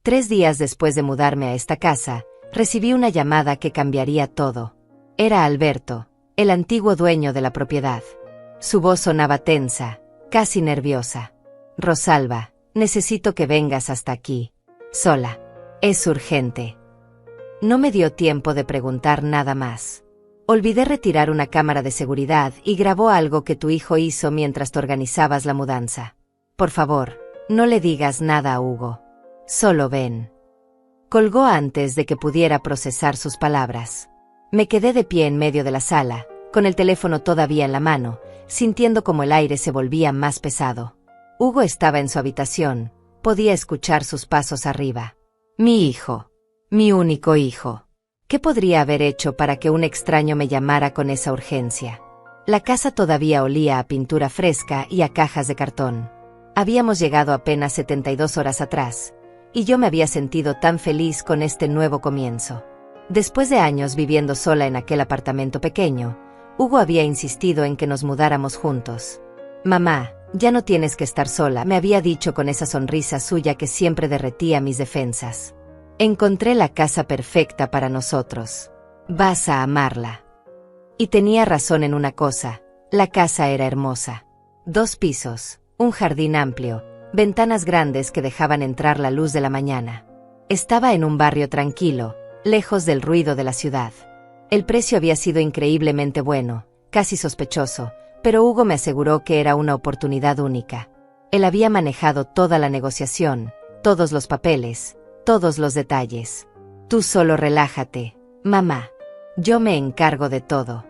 3 días después de mudarme a esta casa, recibí una llamada que cambiaría todo. Era Alberto, el antiguo dueño de la propiedad. Su voz sonaba tensa, casi nerviosa. Rosalba, necesito que vengas hasta aquí. Sola. Es urgente. No me dio tiempo de preguntar nada más. Olvidé retirar una cámara de seguridad y grabó algo que tu hijo hizo mientras te organizabas la mudanza. Por favor, no le digas nada a Hugo. Solo ven. Colgó antes de que pudiera procesar sus palabras. Me quedé de pie en medio de la sala, con el teléfono todavía en la mano, sintiendo como el aire se volvía más pesado. Hugo estaba en su habitación, podía escuchar sus pasos arriba. Mi hijo. Mi único hijo. ¿Qué podría haber hecho para que un extraño me llamara con esa urgencia? La casa todavía olía a pintura fresca y a cajas de cartón. Habíamos llegado apenas 72 horas atrás, y yo me había sentido tan feliz con este nuevo comienzo. Después de años viviendo sola en aquel apartamento pequeño, Hugo había insistido en que nos mudáramos juntos. Mamá, ya no tienes que estar sola, me había dicho con esa sonrisa suya que siempre derretía mis defensas. Encontré la casa perfecta para nosotros. Vas a amarla. Y tenía razón en una cosa, la casa era hermosa. 2 pisos, un jardín amplio, ventanas grandes que dejaban entrar la luz de la mañana. Estaba en un barrio tranquilo, lejos del ruido de la ciudad. El precio había sido increíblemente bueno, casi sospechoso, pero Hugo me aseguró que era una oportunidad única. Él había manejado toda la negociación, todos los papeles, todos los detalles. Tú solo relájate, mamá. Yo me encargo de todo.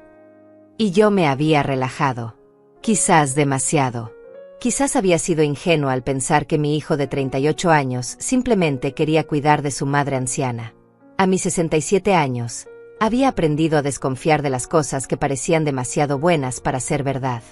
Y yo me había relajado. Quizás demasiado. Quizás había sido ingenua al pensar que mi hijo de 38 años simplemente quería cuidar de su madre anciana. A mis 67 años, había aprendido a desconfiar de las cosas que parecían demasiado buenas para ser verdad.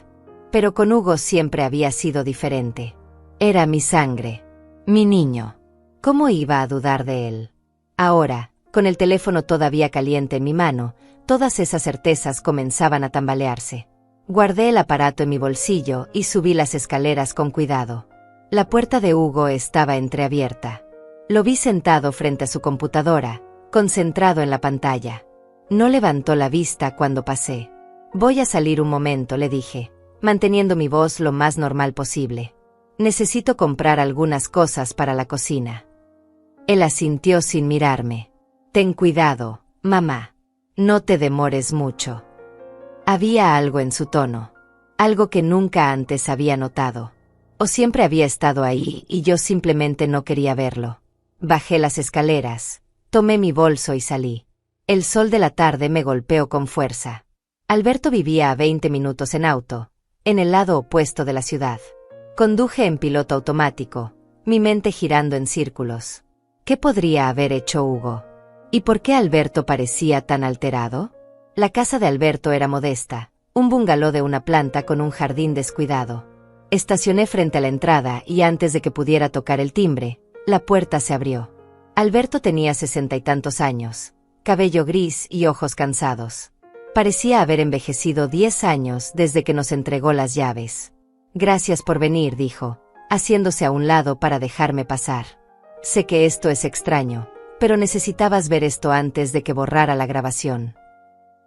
Pero con Hugo siempre había sido diferente. Era mi sangre. Mi niño. ¿Cómo iba a dudar de él? Ahora, con el teléfono todavía caliente en mi mano, todas esas certezas comenzaban a tambalearse. Guardé el aparato en mi bolsillo y subí las escaleras con cuidado. La puerta de Hugo estaba entreabierta. Lo vi sentado frente a su computadora, concentrado en la pantalla. No levantó la vista cuando pasé. Voy a salir un momento, le dije, manteniendo mi voz lo más normal posible. Necesito comprar algunas cosas para la cocina. Él asintió sin mirarme. Ten cuidado, mamá. No te demores mucho. Había algo en su tono. Algo que nunca antes había notado. O siempre había estado ahí y yo simplemente no quería verlo. Bajé las escaleras, tomé mi bolso y salí. El sol de la tarde me golpeó con fuerza. Alberto vivía a 20 minutos en auto, en el lado opuesto de la ciudad. Conduje en piloto automático, mi mente girando en círculos. ¿Qué podría haber hecho Hugo? ¿Y por qué Alberto parecía tan alterado? La casa de Alberto era modesta, un bungalow de una planta con un jardín descuidado. Estacioné frente a la entrada y antes de que pudiera tocar el timbre, la puerta se abrió. Alberto tenía 60 y tantos años, cabello gris y ojos cansados. Parecía haber envejecido 10 años desde que nos entregó las llaves. Gracias por venir, dijo, haciéndose a un lado para dejarme pasar. Sé que esto es extraño, pero necesitabas ver esto antes de que borrara la grabación.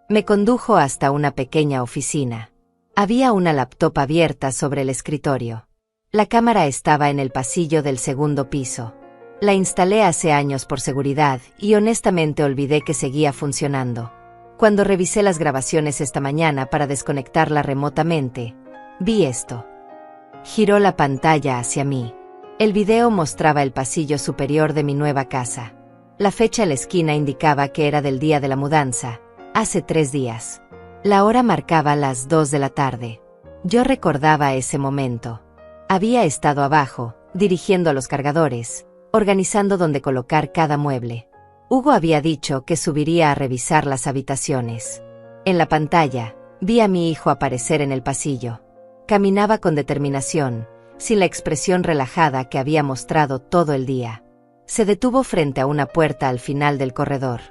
Me condujo hasta una pequeña oficina. Había una laptop abierta sobre el escritorio. La cámara estaba en el pasillo del segundo piso. La instalé hace años por seguridad y honestamente olvidé que seguía funcionando. Cuando revisé las grabaciones esta mañana para desconectarla remotamente, vi esto. Giró la pantalla hacia mí. El video mostraba el pasillo superior de mi nueva casa. La fecha en la esquina indicaba que era del día de la mudanza, hace 3 días. La hora marcaba las 2 de la tarde. Yo recordaba ese momento. Había estado abajo, dirigiendo a los cargadores, organizando dónde colocar cada mueble. Hugo había dicho que subiría a revisar las habitaciones. En la pantalla, vi a mi hijo aparecer en el pasillo. Caminaba con determinación, sin la expresión relajada que había mostrado todo el día. Se detuvo frente a una puerta al final del corredor.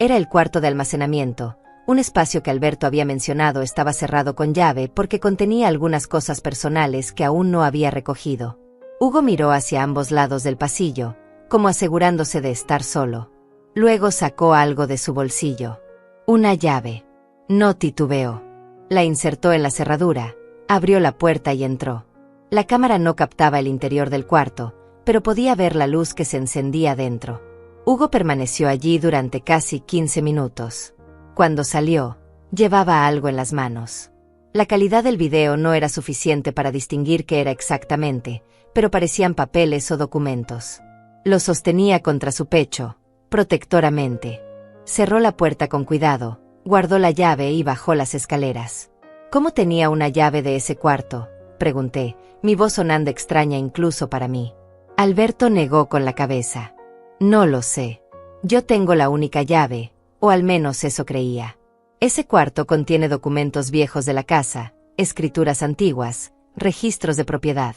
Era el cuarto de almacenamiento, un espacio que Alberto había mencionado estaba cerrado con llave porque contenía algunas cosas personales que aún no había recogido. Hugo miró hacia ambos lados del pasillo, como asegurándose de estar solo. Luego sacó algo de su bolsillo. Una llave. No titubeó. La insertó en la cerradura, abrió la puerta y entró. La cámara no captaba el interior del cuarto, pero podía ver la luz que se encendía dentro. Hugo permaneció allí durante casi 15 minutos. Cuando salió, llevaba algo en las manos. La calidad del video no era suficiente para distinguir qué era exactamente, pero parecían papeles o documentos. Lo sostenía contra su pecho, protectoramente. Cerró la puerta con cuidado, guardó la llave y bajó las escaleras. ¿Cómo tenía una llave de ese cuarto?, pregunté, mi voz sonando extraña incluso para mí. Alberto negó con la cabeza. No lo sé. Yo tengo la única llave, o al menos eso creía. Ese cuarto contiene documentos viejos de la casa, escrituras antiguas, registros de propiedad.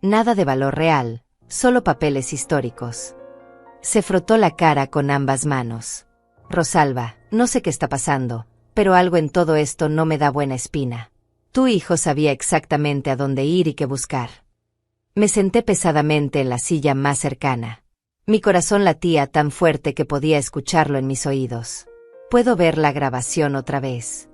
Nada de valor real, solo papeles históricos. Se frotó la cara con ambas manos. Rosalba, no sé qué está pasando, pero algo en todo esto no me da buena espina. Tu hijo sabía exactamente a dónde ir y qué buscar. Me senté pesadamente en la silla más cercana. Mi corazón latía tan fuerte que podía escucharlo en mis oídos. Puedo ver la grabación otra vez.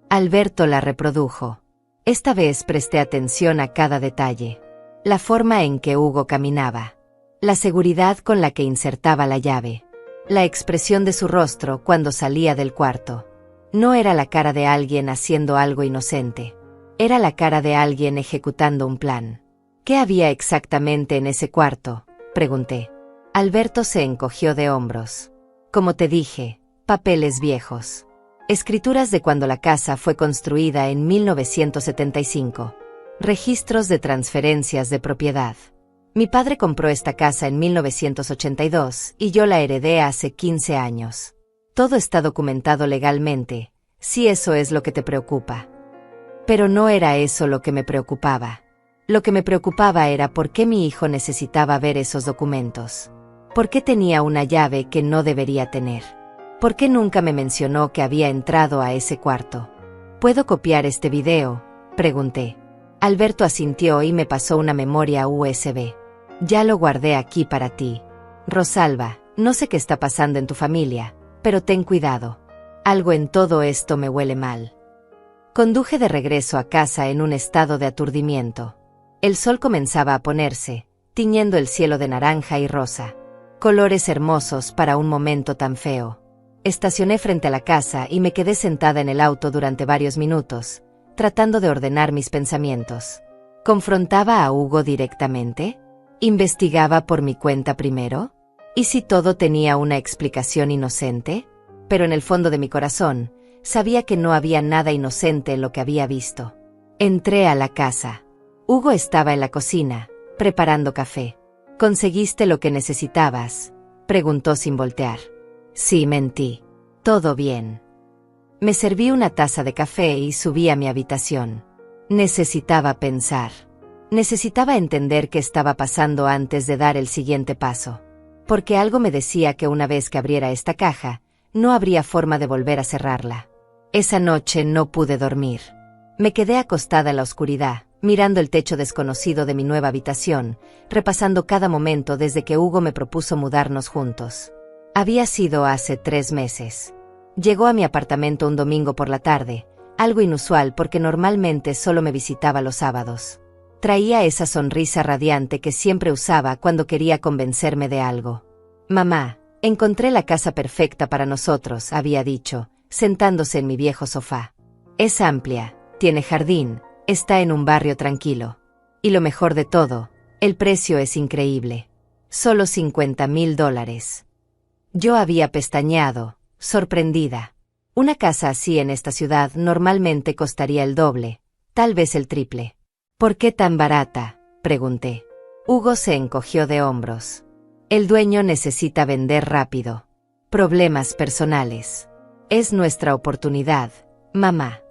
Alberto la reprodujo. Esta vez presté atención a cada detalle. La forma en que Hugo caminaba. La seguridad con la que insertaba la llave. La expresión de su rostro cuando salía del cuarto. No era la cara de alguien haciendo algo inocente. Era la cara de alguien ejecutando un plan. ¿Qué había exactamente en ese cuarto?, pregunté. Alberto se encogió de hombros. Como te dije, papeles viejos. Escrituras de cuando la casa fue construida en 1975. Registros de transferencias de propiedad. Mi padre compró esta casa en 1982 y yo la heredé hace 15 años. Todo está documentado legalmente, si eso es lo que te preocupa. Pero no era eso lo que me preocupaba. Lo que me preocupaba era por qué mi hijo necesitaba ver esos documentos. ¿Por qué tenía una llave que no debería tener? ¿Por qué nunca me mencionó que había entrado a ese cuarto? ¿Puedo copiar este video?, pregunté. Alberto asintió y me pasó una memoria USB. Ya lo guardé aquí para ti. Rosalba, no sé qué está pasando en tu familia, pero ten cuidado. Algo en todo esto me huele mal. Conduje de regreso a casa en un estado de aturdimiento. El sol comenzaba a ponerse, tiñendo el cielo de naranja y rosa. Colores hermosos para un momento tan feo. Estacioné frente a la casa y me quedé sentada en el auto durante varios minutos, tratando de ordenar mis pensamientos. ¿Confrontaba a Hugo directamente? ¿Investigaba por mi cuenta primero? ¿Y si todo tenía una explicación inocente? Pero en el fondo de mi corazón, sabía que no había nada inocente en lo que había visto. Entré a la casa. Hugo estaba en la cocina, preparando café. ¿Conseguiste lo que necesitabas?, preguntó sin voltear. Sí, mentí. Todo bien. Me serví una taza de café y subí a mi habitación. Necesitaba pensar. Necesitaba entender qué estaba pasando antes de dar el siguiente paso. Porque algo me decía que una vez que abriera esta caja, no habría forma de volver a cerrarla. Esa noche no pude dormir. Me quedé acostada en la oscuridad, mirando el techo desconocido de mi nueva habitación, repasando cada momento desde que Hugo me propuso mudarnos juntos. Había sido hace 3 meses. Llegó a mi apartamento un domingo por la tarde, algo inusual porque normalmente solo me visitaba los sábados. Traía esa sonrisa radiante que siempre usaba cuando quería convencerme de algo. Mamá, encontré la casa perfecta para nosotros, había dicho, sentándose en mi viejo sofá. Es amplia, tiene jardín, está en un barrio tranquilo. Y lo mejor de todo, el precio es increíble. Solo $50,000. Yo había pestañeado, sorprendida. Una casa así en esta ciudad normalmente costaría el doble, tal vez el triple. ¿Por qué tan barata?, pregunté. Hugo se encogió de hombros. El dueño necesita vender rápido. Problemas personales. Es nuestra oportunidad, mamá.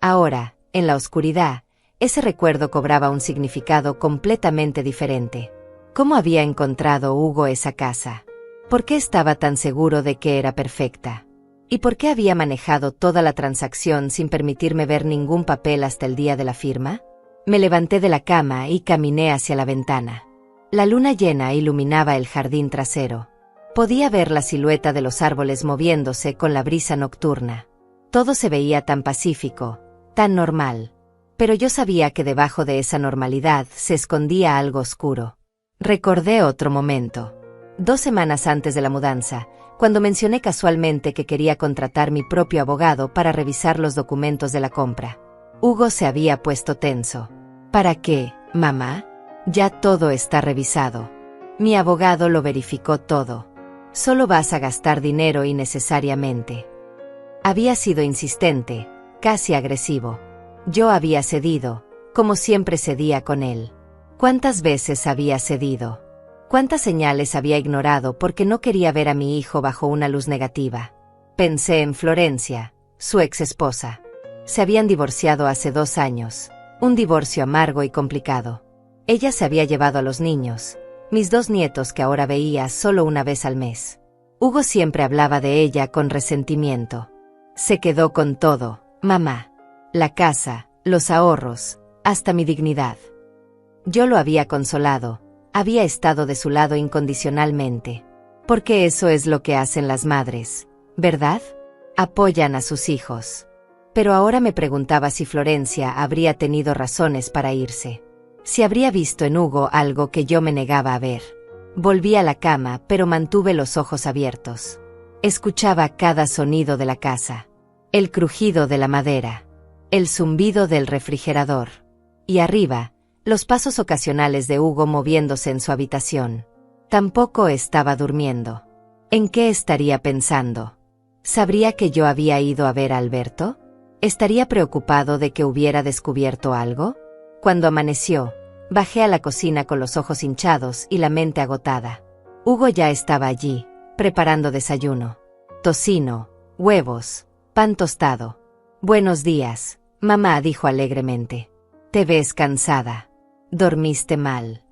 Ahora, en la oscuridad, ese recuerdo cobraba un significado completamente diferente. ¿Cómo había encontrado Hugo esa casa? ¿Por qué estaba tan seguro de que era perfecta? ¿Y por qué había manejado toda la transacción sin permitirme ver ningún papel hasta el día de la firma? Me levanté de la cama y caminé hacia la ventana. La luna llena iluminaba el jardín trasero. Podía ver la silueta de los árboles moviéndose con la brisa nocturna. Todo se veía tan pacífico, tan normal. Pero yo sabía que debajo de esa normalidad se escondía algo oscuro. Recordé otro momento. 2 semanas antes de la mudanza, cuando mencioné casualmente que quería contratar mi propio abogado para revisar los documentos de la compra. Hugo se había puesto tenso. ¿Para qué, mamá? Ya todo está revisado. Mi abogado lo verificó todo. Solo vas a gastar dinero innecesariamente. Había sido insistente, casi agresivo. Yo había cedido, como siempre cedía con él. ¿Cuántas veces había cedido? ¿Cuántas señales había ignorado porque no quería ver a mi hijo bajo una luz negativa? Pensé en Florencia, su ex esposa. Se habían divorciado hace 2 años, un divorcio amargo y complicado. Ella se había llevado a los niños, mis 2 nietos que ahora veía solo una vez al mes. Hugo siempre hablaba de ella con resentimiento. Se quedó con todo, mamá. La casa, los ahorros, hasta mi dignidad. Yo lo había consolado, había estado de su lado incondicionalmente. Porque eso es lo que hacen las madres, ¿verdad? Apoyan a sus hijos. Pero ahora me preguntaba si Florencia habría tenido razones para irse. Si habría visto en Hugo algo que yo me negaba a ver. Volví a la cama, pero mantuve los ojos abiertos. Escuchaba cada sonido de la casa. El crujido de la madera. El zumbido del refrigerador. Y arriba, los pasos ocasionales de Hugo moviéndose en su habitación. Tampoco estaba durmiendo. ¿En qué estaría pensando? ¿Sabría que yo había ido a ver a Alberto? ¿Estaría preocupado de que hubiera descubierto algo? Cuando amaneció, bajé a la cocina con los ojos hinchados y la mente agotada. Hugo ya estaba allí, preparando desayuno. Tocino, huevos, pan tostado. Buenos días, mamá, dijo alegremente. Te ves cansada. Dormiste mal.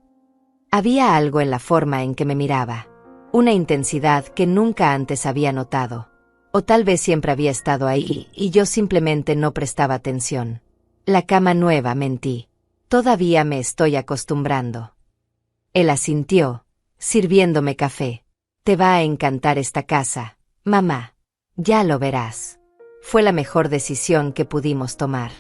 Había algo en la forma en que me miraba. Una intensidad que nunca antes había notado. O tal vez siempre había estado ahí y yo simplemente no prestaba atención. La cama nueva, mentí. Todavía me estoy acostumbrando. Él asintió, sirviéndome café. Te va a encantar esta casa, mamá. Ya lo verás. Fue la mejor decisión que pudimos tomar.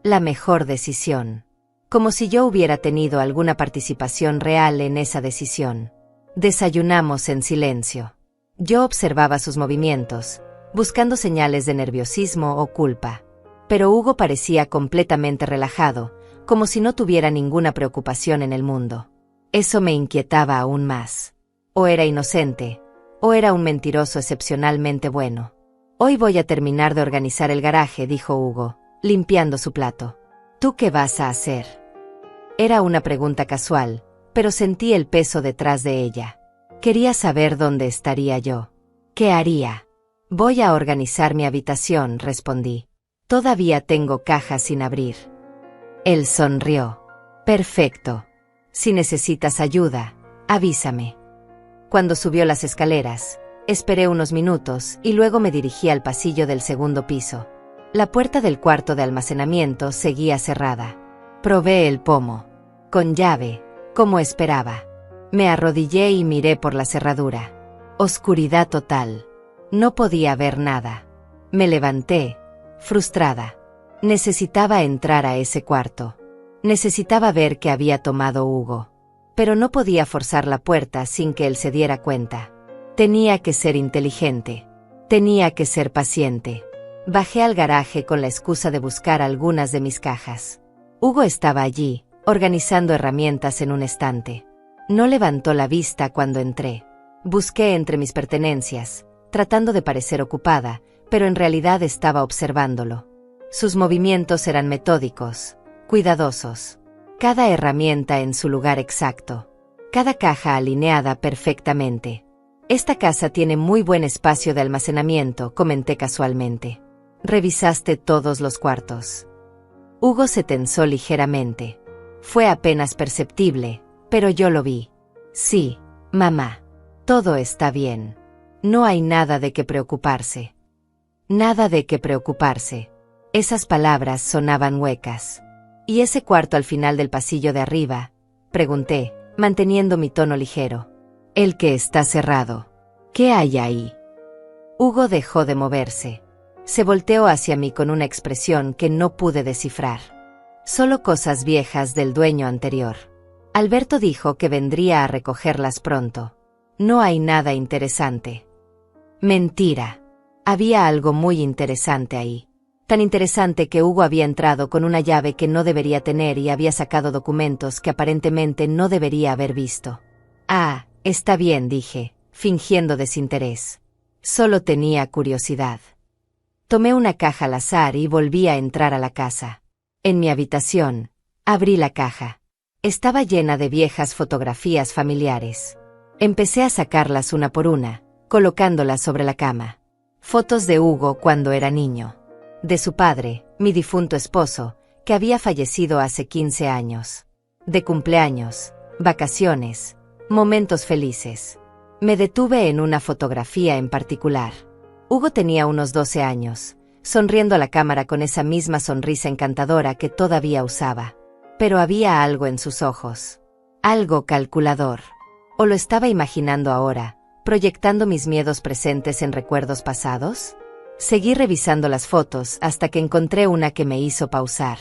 La mejor decisión. Como si yo hubiera tenido alguna participación real en esa decisión. Desayunamos en silencio. Yo observaba sus movimientos, buscando señales de nerviosismo o culpa. Pero Hugo parecía completamente relajado, como si no tuviera ninguna preocupación en el mundo. Eso me inquietaba aún más. O era inocente, o era un mentiroso excepcionalmente bueno. Hoy voy a terminar de organizar el garaje, dijo Hugo, limpiando su plato. ¿Tú qué vas a hacer? Era una pregunta casual, pero sentí el peso detrás de ella. Quería saber dónde estaría yo. ¿Qué haría? Voy a organizar mi habitación, respondí. Todavía tengo cajas sin abrir. Él sonrió. Perfecto. Si necesitas ayuda, avísame. Cuando subió las escaleras, esperé unos minutos y luego me dirigí al pasillo del segundo piso. La puerta del cuarto de almacenamiento seguía cerrada. Probé el pomo. Con llave, como esperaba. Me arrodillé y miré por la cerradura. Oscuridad total. No podía ver nada. Me levanté, frustrada. Necesitaba entrar a ese cuarto. Necesitaba ver qué había tomado Hugo. Pero no podía forzar la puerta sin que él se diera cuenta. Tenía que ser inteligente. Tenía que ser paciente. Bajé al garaje con la excusa de buscar algunas de mis cajas. Hugo estaba allí, organizando herramientas en un estante. No levantó la vista cuando entré. Busqué entre mis pertenencias, tratando de parecer ocupada, pero en realidad estaba observándolo. Sus movimientos eran metódicos, cuidadosos. Cada herramienta en su lugar exacto. Cada caja alineada perfectamente. Esta casa tiene muy buen espacio de almacenamiento, comenté casualmente. ¿Revisaste todos los cuartos? Hugo se tensó ligeramente. Fue apenas perceptible, pero yo lo vi. Sí, mamá. Todo está bien. No hay nada de qué preocuparse. Nada de qué preocuparse. Esas palabras sonaban huecas. ¿Y ese cuarto al final del pasillo de arriba? Pregunté, manteniendo mi tono ligero. El que está cerrado. ¿Qué hay ahí? Hugo dejó de moverse. Se volteó hacia mí con una expresión que no pude descifrar. Solo cosas viejas del dueño anterior. Alberto dijo que vendría a recogerlas pronto. No hay nada interesante. Mentira. Había algo muy interesante ahí. Tan interesante que Hugo había entrado con una llave que no debería tener y había sacado documentos que aparentemente no debería haber visto. Ah, está bien, dije, fingiendo desinterés. Solo tenía curiosidad. Tomé una caja al azar y volví a entrar a la casa. En mi habitación, abrí la caja. Estaba llena de viejas fotografías familiares. Empecé a sacarlas una por una, colocándolas sobre la cama. Fotos de Hugo cuando era niño. De su padre, mi difunto esposo, que había fallecido hace 15 años. De cumpleaños, vacaciones, momentos felices. Me detuve en una fotografía en particular. Hugo tenía unos 12 años, sonriendo a la cámara con esa misma sonrisa encantadora que todavía usaba. Pero había algo en sus ojos. Algo calculador. ¿O lo estaba imaginando ahora, proyectando mis miedos presentes en recuerdos pasados? Seguí revisando las fotos hasta que encontré una que me hizo pausar.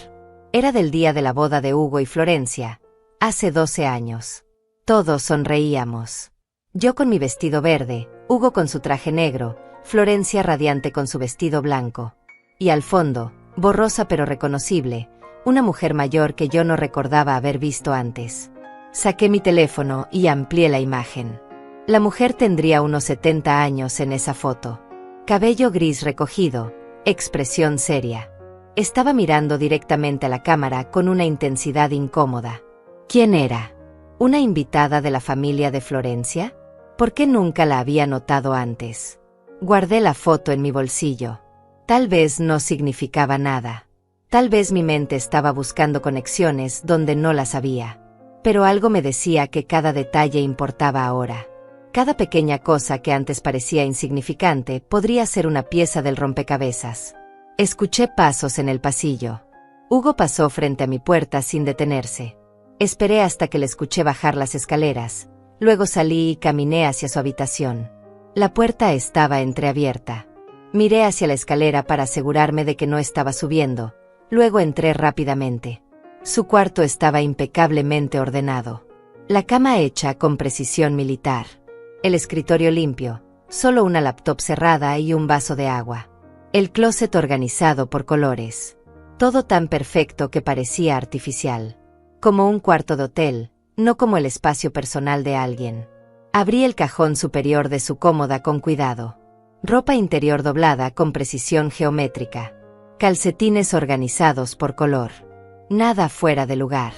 Era del día de la boda de Hugo y Florencia, hace 12 años. Todos sonreíamos. Yo con mi vestido verde, Hugo con su traje negro, Florencia radiante con su vestido blanco. Y al fondo, borrosa pero reconocible, una mujer mayor que yo no recordaba haber visto antes. Saqué mi teléfono y amplié la imagen. La mujer tendría unos 70 años en esa foto. Cabello gris recogido, expresión seria. Estaba mirando directamente a la cámara con una intensidad incómoda. ¿Quién era? ¿Una invitada de la familia de Florencia? ¿Por qué nunca la había notado antes? Guardé la foto en mi bolsillo. Tal vez no significaba nada. Tal vez mi mente estaba buscando conexiones donde no las había. Pero algo me decía que cada detalle importaba ahora. Cada pequeña cosa que antes parecía insignificante podría ser una pieza del rompecabezas. Escuché pasos en el pasillo. Hugo pasó frente a mi puerta sin detenerse. Esperé hasta que le escuché bajar las escaleras. Luego salí y caminé hacia su habitación. La puerta estaba entreabierta. Miré hacia la escalera para asegurarme de que no estaba subiendo. Luego entré rápidamente. Su cuarto estaba impecablemente ordenado. La cama hecha con precisión militar. El escritorio limpio, solo una laptop cerrada y un vaso de agua. El closet organizado por colores. Todo tan perfecto que parecía artificial. Como un cuarto de hotel, no como el espacio personal de alguien. Abrí el cajón superior de su cómoda con cuidado. Ropa interior doblada con precisión geométrica. Calcetines organizados por color. Nada fuera de lugar.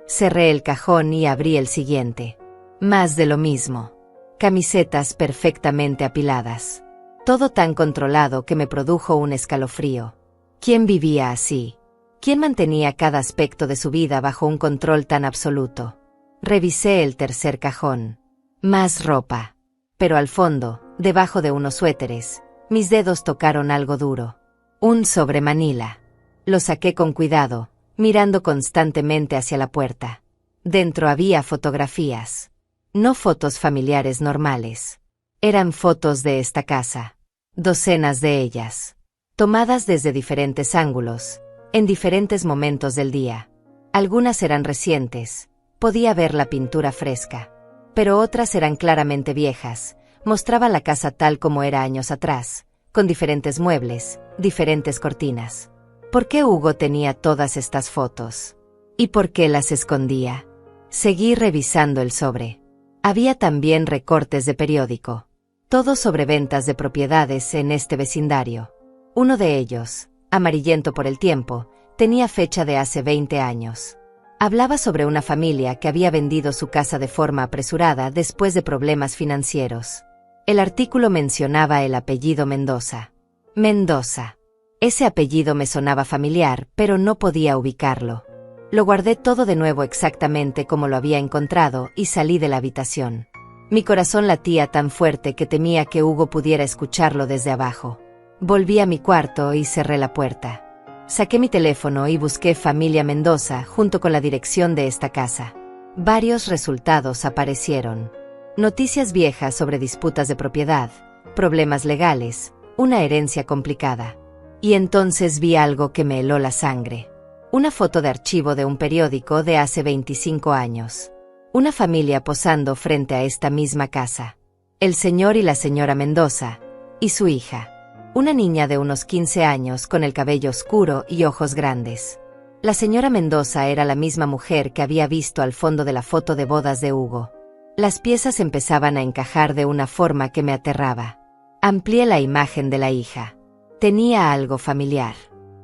Cerré el cajón y abrí el siguiente. Más de lo mismo. Camisetas perfectamente apiladas. Todo tan controlado que me produjo un escalofrío. ¿Quién vivía así? ¿Quién mantenía cada aspecto de su vida bajo un control tan absoluto? Revisé el tercer cajón. Más ropa. Pero al fondo, debajo de unos suéteres, mis dedos tocaron algo duro. Un sobremanila. Lo saqué con cuidado, mirando constantemente hacia la puerta. Dentro había fotografías. No fotos familiares normales. Eran fotos de esta casa. Docenas de ellas. Tomadas desde diferentes ángulos, en diferentes momentos del día. Algunas eran recientes, podía ver la pintura fresca. Pero otras eran claramente viejas, mostraban la casa tal como era años atrás, con diferentes muebles, diferentes cortinas. ¿Por qué Hugo tenía todas estas fotos? ¿Y por qué las escondía? Seguí revisando el sobre. Había también recortes de periódico. Todos sobre ventas de propiedades en este vecindario. Uno de ellos, amarillento por el tiempo, tenía fecha de hace 20 años. Hablaba sobre una familia que había vendido su casa de forma apresurada después de problemas financieros. El artículo mencionaba el apellido Mendoza. Mendoza. Ese apellido me sonaba familiar, pero no podía ubicarlo. Lo guardé todo de nuevo exactamente como lo había encontrado y salí de la habitación. Mi corazón latía tan fuerte que temía que Hugo pudiera escucharlo desde abajo. Volví a mi cuarto y cerré la puerta. Saqué mi teléfono y busqué Familia Mendoza junto con la dirección de esta casa. Varios resultados aparecieron. Noticias viejas sobre disputas de propiedad, problemas legales, una herencia complicada. Y entonces vi algo que me heló la sangre. Una foto de archivo de un periódico de hace 25 años. Una familia posando frente a esta misma casa. El señor y la señora Mendoza, y su hija. Una niña de unos 15 años con el cabello oscuro y ojos grandes. La señora Mendoza era la misma mujer que había visto al fondo de la foto de bodas de Hugo. Las piezas empezaban a encajar de una forma que me aterraba. Amplié la imagen de la hija. Tenía algo familiar.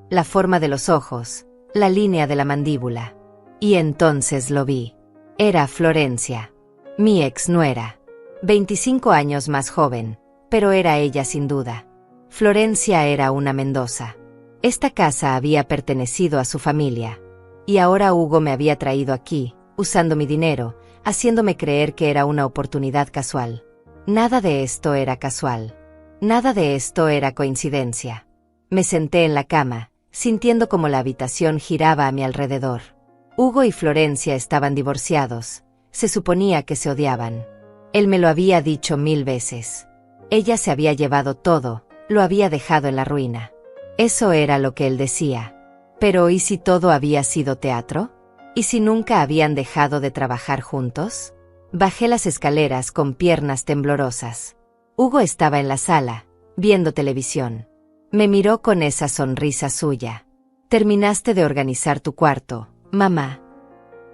La forma de los ojos, la línea de la mandíbula. Y entonces lo vi. Era Florencia. Mi ex nuera. 25 años más joven, pero era ella sin duda. Florencia era una Mendoza. Esta casa había pertenecido a su familia. Y ahora Hugo me había traído aquí, usando mi dinero, haciéndome creer que era una oportunidad casual. Nada de esto era casual. Nada de esto era coincidencia. Me senté en la cama, sintiendo como la habitación giraba a mi alrededor. Hugo y Florencia estaban divorciados. Se suponía que se odiaban. Él me lo había dicho 1000 veces. Ella se había llevado todo, lo había dejado en la ruina. Eso era lo que él decía. Pero ¿y si todo había sido teatro? ¿Y si nunca habían dejado de trabajar juntos? Bajé las escaleras con piernas temblorosas. Hugo estaba en la sala, viendo televisión. Me miró con esa sonrisa suya. «Terminaste de organizar tu cuarto, mamá».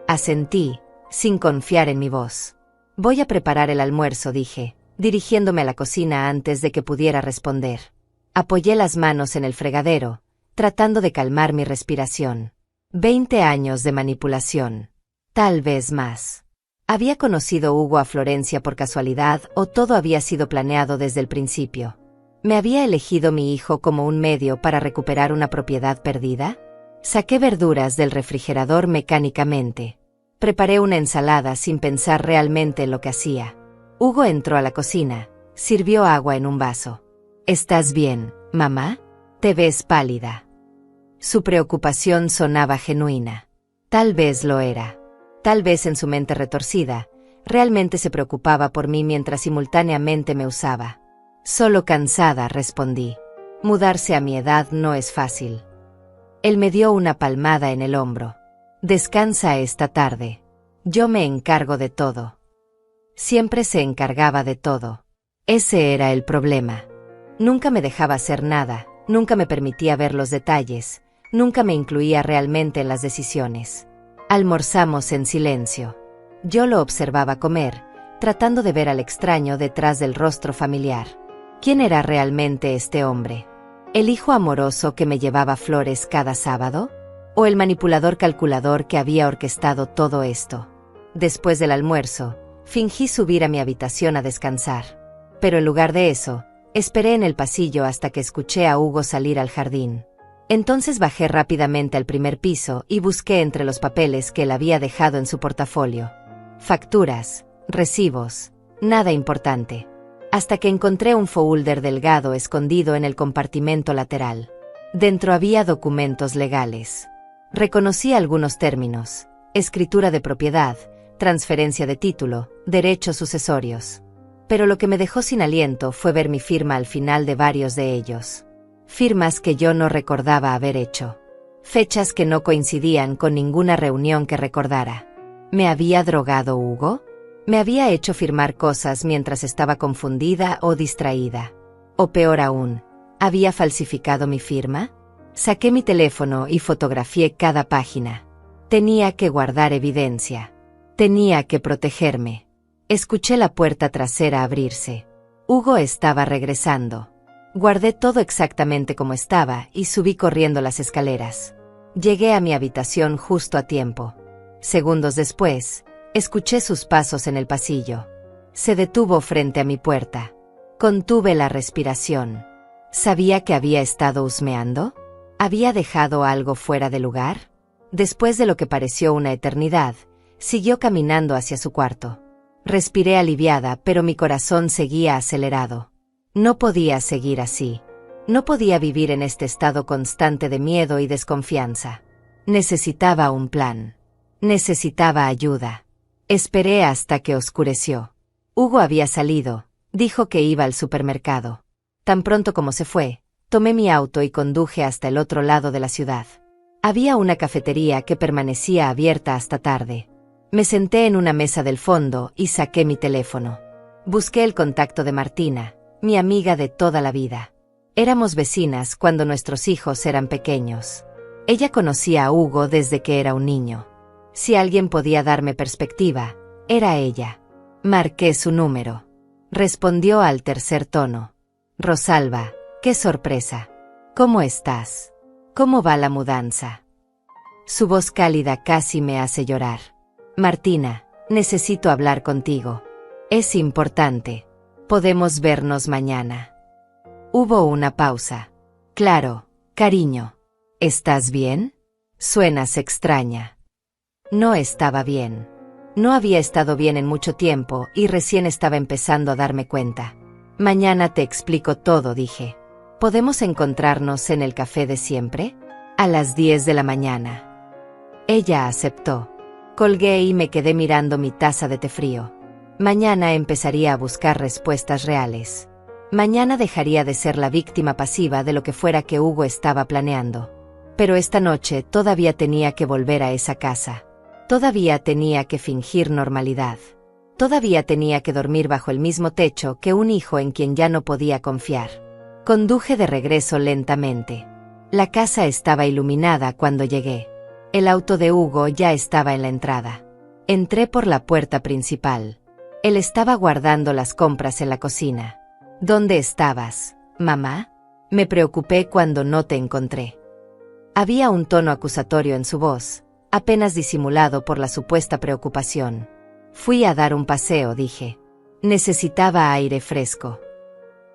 Asentí, sin confiar en mi voz. «Voy a preparar el almuerzo», dije, dirigiéndome a la cocina antes de que pudiera responder. Apoyé las manos en el fregadero, tratando de calmar mi respiración. 20 años de manipulación. Tal vez más. ¿Había conocido Hugo a Florencia por casualidad o todo había sido planeado desde el principio? ¿Me había elegido mi hijo como un medio para recuperar una propiedad perdida? Saqué verduras del refrigerador mecánicamente. Preparé una ensalada sin pensar realmente en lo que hacía. Hugo entró a la cocina, sirvió agua en un vaso. «¿Estás bien, mamá? Te ves pálida». Su preocupación sonaba genuina. Tal vez lo era. Tal vez en su mente retorcida, realmente se preocupaba por mí mientras simultáneamente me usaba. «Solo cansada», respondí. «Mudarse a mi edad no es fácil». Él me dio una palmada en el hombro. «Descansa esta tarde. Yo me encargo de todo». Siempre se encargaba de todo. Ese era el problema. Nunca me dejaba hacer nada, nunca me permitía ver los detalles, nunca me incluía realmente en las decisiones. Almorzamos en silencio. Yo lo observaba comer, tratando de ver al extraño detrás del rostro familiar. ¿Quién era realmente este hombre? ¿El hijo amoroso que me llevaba flores cada sábado? ¿O el manipulador calculador que había orquestado todo esto? Después del almuerzo, fingí subir a mi habitación a descansar. Pero en lugar de eso, esperé en el pasillo hasta que escuché a Hugo salir al jardín. Entonces bajé rápidamente al primer piso y busqué entre los papeles que él había dejado en su portafolio. Facturas, recibos, nada importante. Hasta que encontré un folder delgado escondido en el compartimento lateral. Dentro había documentos legales. Reconocí algunos términos: escritura de propiedad, transferencia de título, derechos sucesorios. Pero lo que me dejó sin aliento fue ver mi firma al final de varios de ellos. Firmas que yo no recordaba haber hecho. Fechas que no coincidían con ninguna reunión que recordara. ¿Me había drogado Hugo? ¿Me había hecho firmar cosas mientras estaba confundida o distraída? O peor aún, ¿había falsificado mi firma? Saqué mi teléfono y fotografié cada página. Tenía que guardar evidencia. Tenía que protegerme. Escuché la puerta trasera abrirse. Hugo estaba regresando. Guardé todo exactamente como estaba y subí corriendo las escaleras. Llegué a mi habitación justo a tiempo. Segundos después, escuché sus pasos en el pasillo. Se detuvo frente a mi puerta. Contuve la respiración. ¿Sabía que había estado husmeando? ¿Había dejado algo fuera de lugar? Después de lo que pareció una eternidad, siguió caminando hacia su cuarto. Respiré aliviada, pero mi corazón seguía acelerado. No podía seguir así. No podía vivir en este estado constante de miedo y desconfianza. Necesitaba un plan. Necesitaba ayuda. Esperé hasta que oscureció. Hugo había salido, dijo que iba al supermercado. Tan pronto como se fue, tomé mi auto y conduje hasta el otro lado de la ciudad. Había una cafetería que permanecía abierta hasta tarde. Me senté en una mesa del fondo y saqué mi teléfono. Busqué el contacto de Martina, mi amiga de toda la vida. Éramos vecinas cuando nuestros hijos eran pequeños. Ella conocía a Hugo desde que era un niño. Si alguien podía darme perspectiva, era ella. Marqué su número. Respondió al tercer tono. Rosalba, qué sorpresa. ¿Cómo estás? ¿Cómo va la mudanza? Su voz cálida casi me hace llorar. Martina, necesito hablar contigo. Es importante. Podemos vernos mañana. Hubo una pausa. Claro, cariño. ¿Estás bien? Suenas extraña. No estaba bien. No había estado bien en mucho tiempo y recién estaba empezando a darme cuenta. Mañana te explico todo, dije. ¿Podemos encontrarnos en el café de siempre? A las 10 de la mañana. Ella aceptó. Colgué y me quedé mirando mi taza de té frío. Mañana empezaría a buscar respuestas reales. Mañana dejaría de ser la víctima pasiva de lo que fuera que Hugo estaba planeando. Pero esta noche todavía tenía que volver a esa casa. Todavía tenía que fingir normalidad. Todavía tenía que dormir bajo el mismo techo que un hijo en quien ya no podía confiar. Conduje de regreso lentamente. La casa estaba iluminada cuando llegué. El auto de Hugo ya estaba en la entrada. Entré por la puerta principal. Él estaba guardando las compras en la cocina. ¿Dónde estabas, mamá? Me preocupé cuando no te encontré. Había un tono acusatorio en su voz, apenas disimulado por la supuesta preocupación. Fui a dar un paseo, dije. Necesitaba aire fresco.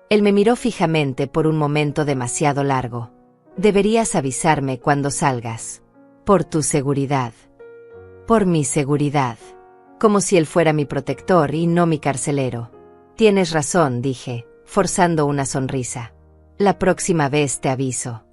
Él me miró fijamente por un momento demasiado largo. Deberías avisarme cuando salgas. Por tu seguridad. Por mi seguridad. Como si él fuera mi protector y no mi carcelero. Tienes razón, dije, forzando una sonrisa. La próxima vez te aviso.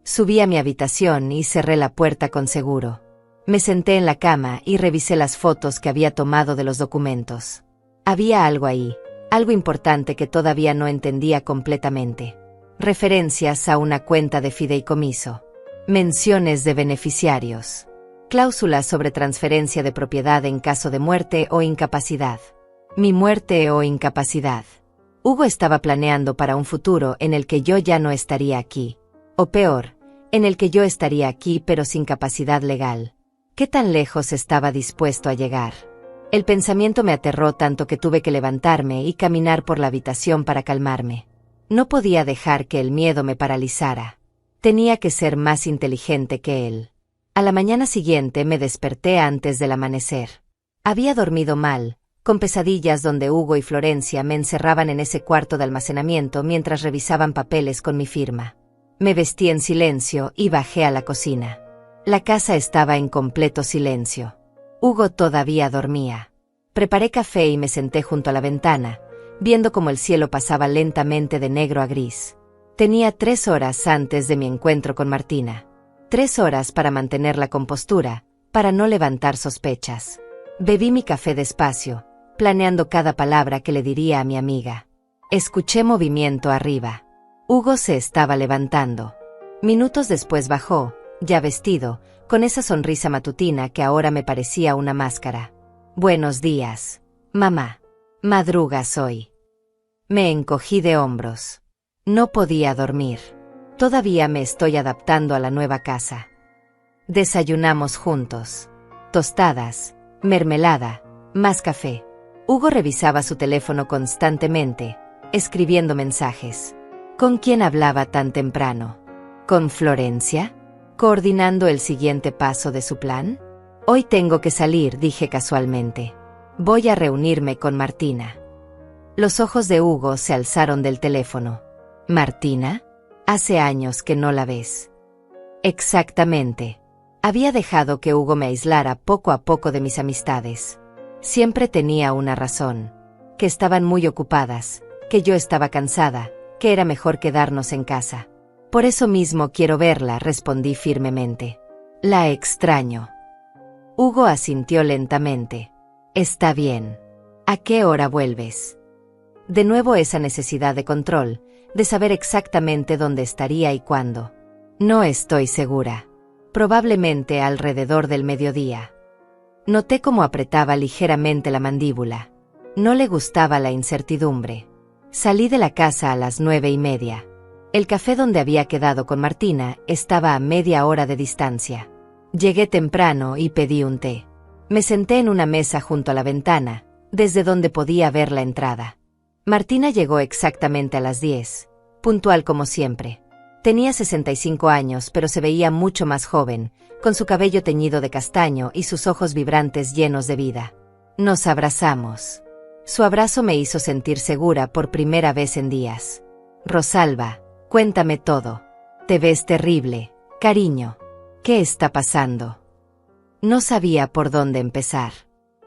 Subí a mi habitación y cerré la puerta con seguro. Me senté en la cama y revisé las fotos que había tomado de los documentos. Había algo ahí, algo importante que todavía no entendía completamente. Referencias a una cuenta de fideicomiso. Menciones de beneficiarios. Cláusulas sobre transferencia de propiedad en caso de muerte o incapacidad. Mi muerte o incapacidad. Hugo estaba planeando para un futuro en el que yo ya no estaría aquí. O peor, en el que yo estaría aquí pero sin capacidad legal. ¿Qué tan lejos estaba dispuesto a llegar? El pensamiento me aterró tanto que tuve que levantarme y caminar por la habitación para calmarme. No podía dejar que el miedo me paralizara. Tenía que ser más inteligente que él. A la mañana siguiente me desperté antes del amanecer. Había dormido mal, con pesadillas donde Hugo y Florencia me encerraban en ese cuarto de almacenamiento mientras revisaban papeles con mi firma. Me vestí en silencio y bajé a la cocina. La casa estaba en completo silencio. Hugo todavía dormía. Preparé café y me senté junto a la ventana, viendo cómo el cielo pasaba lentamente de negro a gris. Tenía 3 horas antes de mi encuentro con Martina. 3 horas para mantener la compostura, para no levantar sospechas. Bebí mi café despacio, planeando cada palabra que le diría a mi amiga. Escuché movimiento arriba. Hugo se estaba levantando. Minutos después bajó, ya vestido, con esa sonrisa matutina que ahora me parecía una máscara. Buenos días, mamá. Madrugas hoy. Me encogí de hombros. No podía dormir. Todavía me estoy adaptando a la nueva casa. Desayunamos juntos. Tostadas, mermelada, más café. Hugo revisaba su teléfono constantemente, escribiendo mensajes. ¿Con quién hablaba tan temprano? ¿Con Florencia? ¿Coordinando el siguiente paso de su plan? Hoy tengo que salir, dije casualmente. Voy a reunirme con Martina. Los ojos de Hugo se alzaron del teléfono. ¿Martina? Hace años que no la ves. Exactamente. Había dejado que Hugo me aislara poco a poco de mis amistades. Siempre tenía una razón. Que estaban muy ocupadas, que yo estaba cansada, que era mejor quedarnos en casa. Por eso mismo quiero verla, respondí firmemente. La extraño. Hugo asintió lentamente. Está bien. ¿A qué hora vuelves? De nuevo esa necesidad de control, de saber exactamente dónde estaría y cuándo. No estoy segura. Probablemente alrededor del mediodía. Noté cómo apretaba ligeramente la mandíbula. No le gustaba la incertidumbre. Salí de la casa a las 9:30. El café donde había quedado con Martina estaba a media hora de distancia. Llegué temprano y pedí un té. Me senté en una mesa junto a la ventana, desde donde podía ver la entrada. Martina llegó exactamente a las 10, puntual como siempre. Tenía 65 años, pero se veía mucho más joven, con su cabello teñido de castaño y sus ojos vibrantes llenos de vida. Nos abrazamos. Su abrazo me hizo sentir segura por primera vez en días. Rosalba, cuéntame todo. Te ves terrible, cariño. ¿Qué está pasando? No sabía por dónde empezar.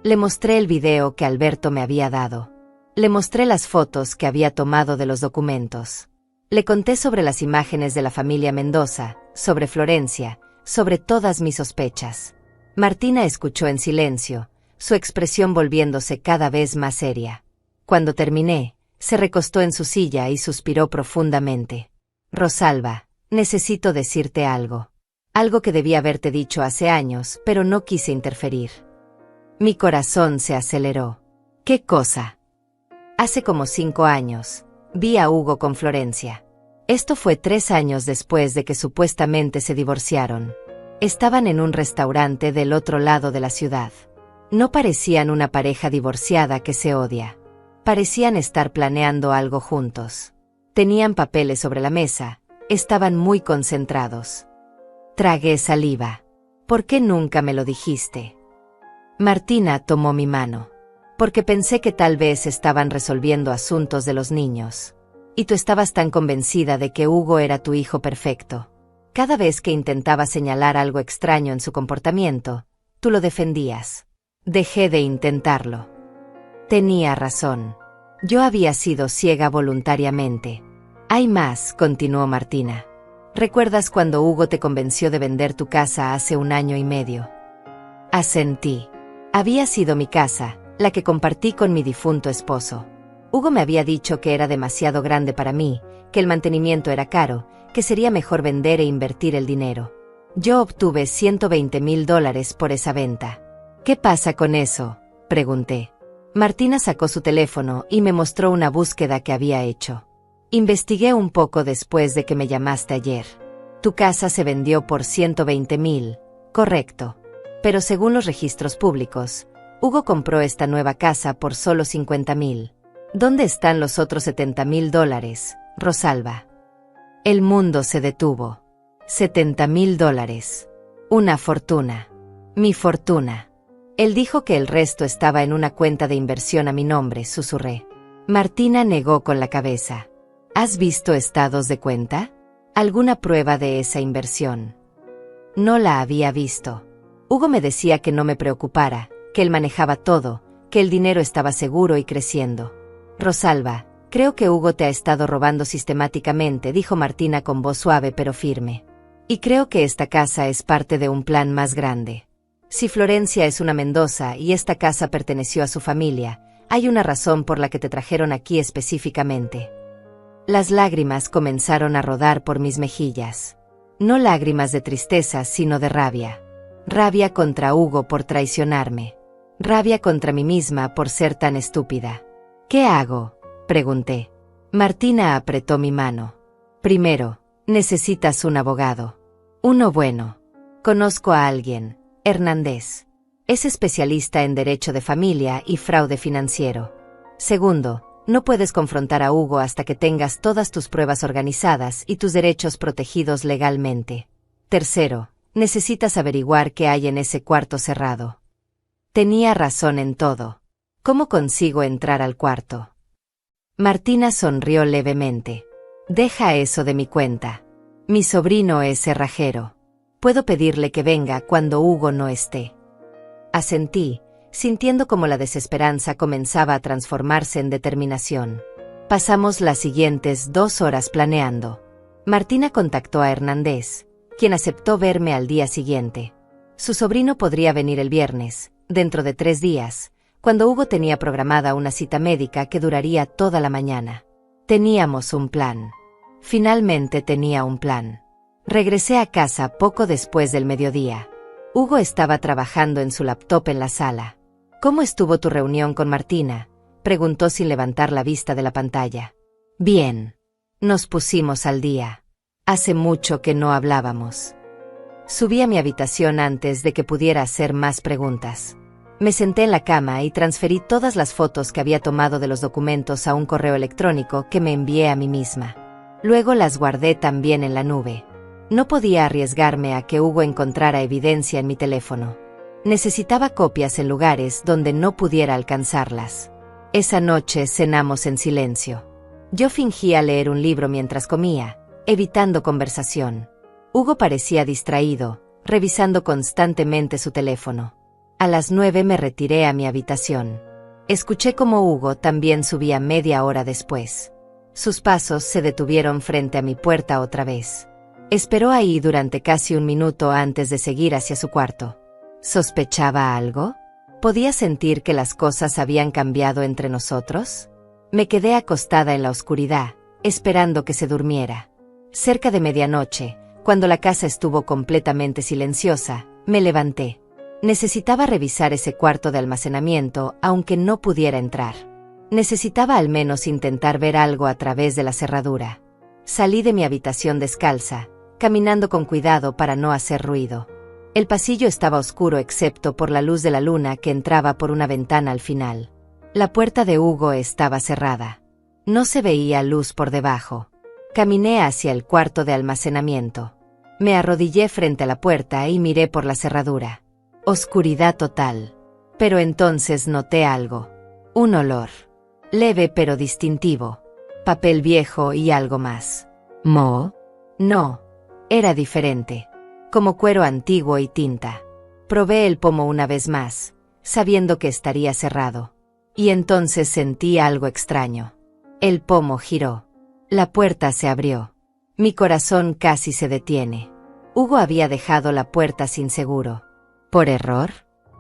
Le mostré el video que Alberto me había dado. Le mostré las fotos que había tomado de los documentos. Le conté sobre las imágenes de la familia Mendoza, sobre Florencia, sobre todas mis sospechas. Martina escuchó en silencio, su expresión volviéndose cada vez más seria. Cuando terminé, se recostó en su silla y suspiró profundamente. Rosalba, necesito decirte algo. Algo que debía haberte dicho hace años, pero no quise interferir. Mi corazón se aceleró. ¿Qué cosa? Hace como 5 años, vi a Hugo con Florencia. Esto fue 3 años después de que supuestamente se divorciaron. Estaban en un restaurante del otro lado de la ciudad. No parecían una pareja divorciada que se odia. Parecían estar planeando algo juntos. Tenían papeles sobre la mesa, estaban muy concentrados. Tragué saliva. ¿Por qué nunca me lo dijiste? Martina tomó mi mano. Porque pensé que tal vez estaban resolviendo asuntos de los niños. Y tú estabas tan convencida de que Hugo era tu hijo perfecto. Cada vez que intentaba señalar algo extraño en su comportamiento, tú lo defendías. Dejé de intentarlo. Tenía razón. Yo había sido ciega voluntariamente. Hay más, continuó Martina. ¿Recuerdas cuando Hugo te convenció de vender tu casa hace 1 año y medio? Asentí. Había sido mi casa, la que compartí con mi difunto esposo. Hugo me había dicho que era demasiado grande para mí, que el mantenimiento era caro, que sería mejor vender e invertir el dinero. Yo obtuve $120,000 por esa venta. ¿Qué pasa con eso?, pregunté. Martina sacó su teléfono y me mostró una búsqueda que había hecho. Investigué un poco después de que me llamaste ayer. Tu casa se vendió por 120,000, correcto. Pero según los registros públicos, Hugo compró esta nueva casa por solo 50,000. ¿Dónde están los otros $70,000, Rosalba? El mundo se detuvo. $70,000. Una fortuna. Mi fortuna. Él dijo que el resto estaba en una cuenta de inversión a mi nombre, susurré. Martina negó con la cabeza. ¿Has visto estados de cuenta? ¿Alguna prueba de esa inversión? No la había visto. Hugo me decía que no me preocupara, que él manejaba todo, que el dinero estaba seguro y creciendo. Rosalba, creo que Hugo te ha estado robando sistemáticamente, dijo Martina con voz suave pero firme. Y creo que esta casa es parte de un plan más grande. Si Florencia es una Mendoza y esta casa perteneció a su familia, hay una razón por la que te trajeron aquí específicamente. Las lágrimas comenzaron a rodar por mis mejillas. No lágrimas de tristeza, sino de rabia. Rabia contra Hugo por traicionarme. Rabia contra mí misma por ser tan estúpida. ¿Qué hago?, pregunté. Martina apretó mi mano. Primero, necesitas un abogado. Uno bueno. Conozco a alguien, Hernández. Es especialista en derecho de familia y fraude financiero. Segundo, no puedes confrontar a Hugo hasta que tengas todas tus pruebas organizadas y tus derechos protegidos legalmente. Tercero, necesitas averiguar qué hay en ese cuarto cerrado. Tenía razón en todo. ¿Cómo consigo entrar al cuarto? Martina sonrió levemente. Deja eso de mi cuenta. Mi sobrino es cerrajero. Puedo pedirle que venga cuando Hugo no esté. Asentí, sintiendo como la desesperanza comenzaba a transformarse en determinación. Pasamos las siguientes 2 horas planeando. Martina contactó a Hernández, quien aceptó verme al día siguiente. Su sobrino podría venir el viernes, dentro de 3 días, cuando Hugo tenía programada una cita médica que duraría toda la mañana. Teníamos un plan. Finalmente tenía un plan. Regresé a casa poco después del mediodía. Hugo estaba trabajando en su laptop en la sala. ¿Cómo estuvo tu reunión con Martina?, preguntó sin levantar la vista de la pantalla. Bien. Nos pusimos al día. Hace mucho que no hablábamos. Subí a mi habitación antes de que pudiera hacer más preguntas. Me senté en la cama y transferí todas las fotos que había tomado de los documentos a un correo electrónico que me envié a mí misma. Luego las guardé también en la nube. No podía arriesgarme a que Hugo encontrara evidencia en mi teléfono. Necesitaba copias en lugares donde no pudiera alcanzarlas. Esa noche cenamos en silencio. Yo fingía leer un libro mientras comía, evitando conversación. Hugo parecía distraído, revisando constantemente su teléfono. A las 9 me retiré a mi habitación. Escuché cómo Hugo también subía media hora después. Sus pasos se detuvieron frente a mi puerta otra vez. Esperó ahí durante casi un minuto antes de seguir hacia su cuarto. ¿Sospechaba algo? ¿Podía sentir que las cosas habían cambiado entre nosotros? Me quedé acostada en la oscuridad, esperando que se durmiera. Cerca de medianoche, cuando la casa estuvo completamente silenciosa, me levanté. Necesitaba revisar ese cuarto de almacenamiento, aunque no pudiera entrar. Necesitaba al menos intentar ver algo a través de la cerradura. Salí de mi habitación descalza, caminando con cuidado para no hacer ruido. El pasillo estaba oscuro excepto por la luz de la luna que entraba por una ventana al final. La puerta de Hugo estaba cerrada. No se veía luz por debajo. Caminé hacia el cuarto de almacenamiento. Me arrodillé frente a la puerta y miré por la cerradura. Oscuridad total. Pero entonces noté algo. Un olor. Leve pero distintivo. Papel viejo y algo más. ¿Moho? No. Era diferente. Como cuero antiguo y tinta. Probé el pomo una vez más, sabiendo que estaría cerrado. Y entonces sentí algo extraño. El pomo giró. La puerta se abrió. Mi corazón casi se detiene. Hugo había dejado la puerta sin seguro. ¿Por error?